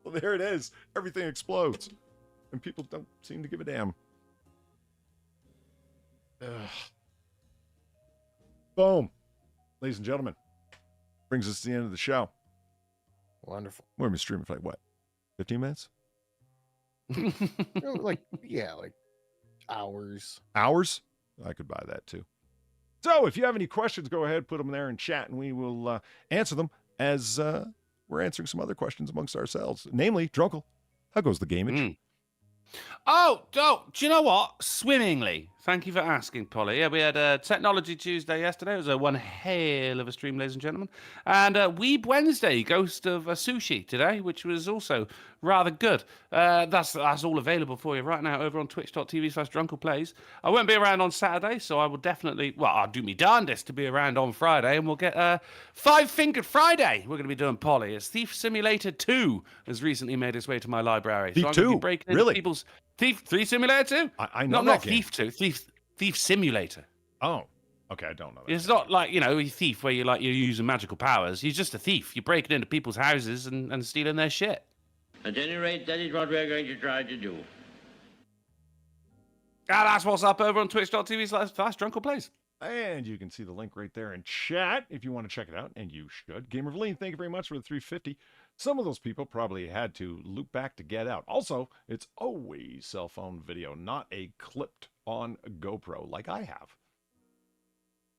Well, there it is. Everything explodes. And people don't seem to give a damn. Ugh. Boom. Ladies and gentlemen. Brings us to the end of the show. Wonderful. We're going to be streaming for like, what, 15 minutes? Like hours. Hours? I could buy that too. So if you have any questions, go ahead, put them there in chat, and we will answer them as we're answering some other questions amongst ourselves. Namely, Drunkle, how goes the gameage? Oh, do you know what? Swimmingly. Thank you for asking, Polly. Yeah, we had a Technology Tuesday yesterday. It was one hell of a stream, ladies and gentlemen. And Weeb Wednesday, Ghost of Sushi today, which was also rather good. That's all available for you right now over on twitch.tv/drunkleplays. I won't be around on Saturday, so I will definitely, I'll do me darndest to be around on Friday, and we'll get Five Fingered Friday. We're going to be doing Polly. It's Thief Simulator 2 has recently made its way to my library. Thief so I'm 2? Gonna be breaking into Really? people's Thief Simulator 2? I know Not game. Thief 2, Thief Simulator. Oh, okay, I don't know that. It's not like, a thief where you're using magical powers. You're just a thief. You're breaking into people's houses and stealing their shit. At any rate, that is what we're going to try to do. That's what's up over on twitch.tv/drunkleplays. And you can see the link right there in chat if you want to check it out, and you should. Gamer Valine, thank you very much for the 350. Some of those people probably had to loop back to Get Out. Also, it's always cell phone video, not a clipped on GoPro like I have.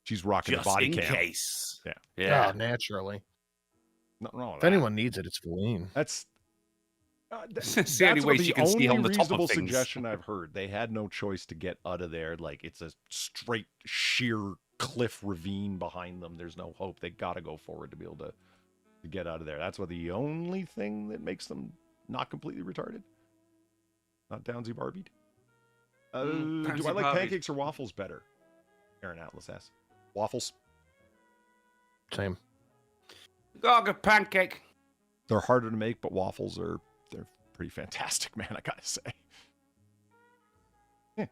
She's rocking the body cam. Just in case. Yeah. Yeah. Oh, naturally. Nothing wrong with If that. anyone needs it, it's Valine. That's It's the only way she can see on the top of reasonable things. suggestion I've heard. They had no choice to get out of there. Like, it's a straight, sheer cliff ravine behind them. There's no hope. They got to go forward to be able to get out of there. That's what the only thing that makes them not completely retarded. Not Downsy Barbied. Do I like pancakes or waffles better? Aaron Atlas asks. Waffles. Same. Got a pancake. They're harder to make, but waffles they're pretty fantastic, man, I gotta say. Yeah.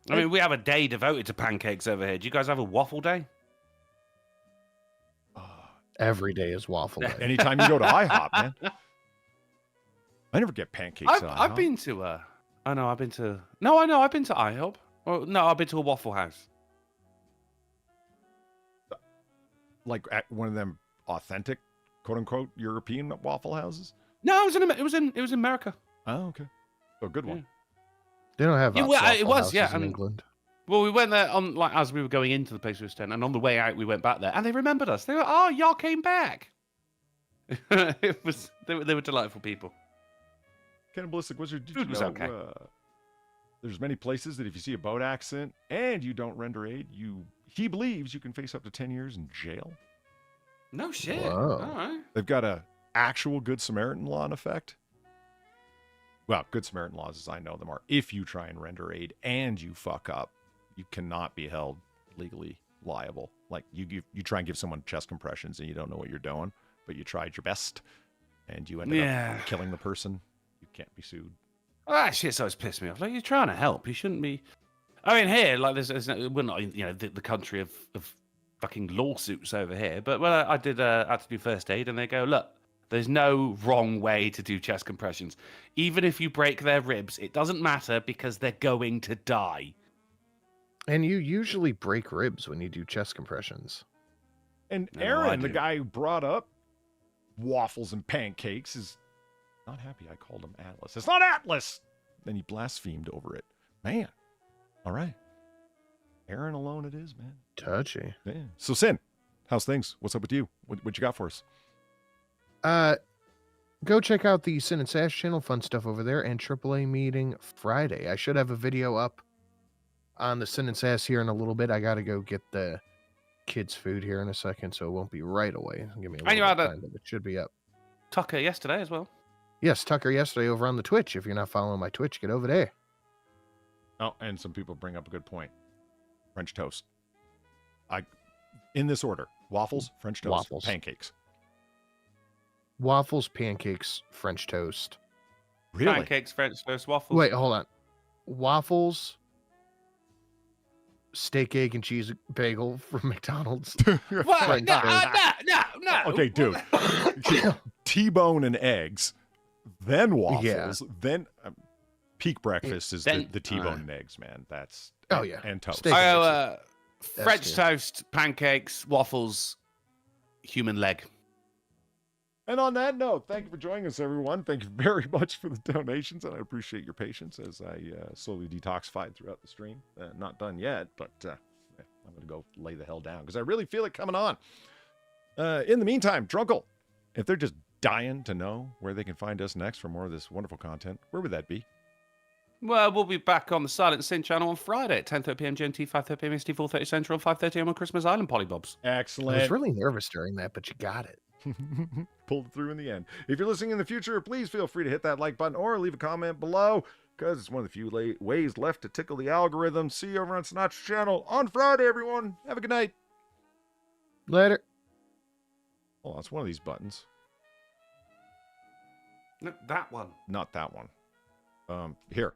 I mean, we have a day devoted to pancakes over here. Do you guys have a waffle day? Every day is waffle day. Anytime you go to IHOP, man. I never get pancakes at IHOP. I've been to I've been to IHOP. Or, no, I've been to a Waffle House. Like at one of them authentic, quote unquote, European waffle houses? No, it was in America. Oh, okay. So a good one. They don't have Yeah, waffle it was, houses yeah, in and- England. Well, we went there as we were going into the place we were staying, and on the way out we went back there, and they remembered us. They were, "Oh, y'all came back." They were delightful people. Cannibalistic Wizard, did Food you was know okay. there's many places that if you see a boat accident and you don't render aid, he believes you can face up to 10 years in jail. No shit. Whoa. All right. They've got a actual Good Samaritan law in effect. Well, Good Samaritan laws, as I know them, are if you try and render aid and you fuck up, you cannot be held legally liable. Like you try and give someone chest compressions and you don't know what you're doing, but you tried your best and you ended up killing the person. You can't be sued. Well, that shit's always pissed me off. Like, you're trying to help. You shouldn't be. I mean, here, like, we're not, the country of fucking lawsuits over here. But when I had to do first aid, and they go, look, there's no wrong way to do chest compressions. Even if you break their ribs, it doesn't matter because they're going to die. And you usually break ribs when you do chest compressions. And No, I Aaron, the do. guy who brought up waffles and pancakes, is not happy I called him Atlas. It's not Atlas! Then he blasphemed over it. Man. All right. Aaron alone it is, man. Touchy. Yeah. So, Sin, how's things? What's up with you? What you got for us? Go check out the Sin and Sash channel. Fun stuff over there. And AAA meeting Friday. I should have a video up on the Sin and Sass here in a little bit. I got to go get the kids' food here in a second, so it won't be right away. Give me a And you little bit had of time, but it should be up. Tucker yesterday as well. Yes, Tucker yesterday over on the Twitch. If you're not following my Twitch, get over there. Oh, and some people bring up a good point. French toast. In this order: waffles, French toast, Waffles. pancakes. Waffles, pancakes, French toast. Really? Pancakes, French toast, waffles. Wait, hold on. Waffles, steak, egg, and cheese bagel from McDonald's. What? French No, toast. no. Okay, dude. T-bone and eggs, then waffles, then peak breakfast is Then- the T-bone and eggs, man. That's Oh, yeah. and toast. Steak. I go French tier. toast, pancakes, waffles, human leg. And on that note, thank you for joining us, everyone. Thank you very much for the donations, and I appreciate your patience as I slowly detoxified throughout the stream. Not done yet, but I'm going to go lay the hell down because I really feel it coming on. In the meantime, Drunkle, if they're just dying to know where they can find us next for more of this wonderful content, where would that be? Well, we'll be back on the Silent Sin channel on Friday at 10:30 p.m. GMT, 5:30 p.m. ST, 4:30 Central, 5:30 a.m. on Christmas Island, Pollybobs. I Excellent. was really nervous during that, but you got it. Pulled it through in the end. If you're listening in the future, please feel free to hit that like button or leave a comment below because it's one of the few ways left to tickle the algorithm. See you over on Sinatra's channel on Friday, everyone. Have a good night. Later. Oh, it's one of these buttons. No, that one. Not that one. Here.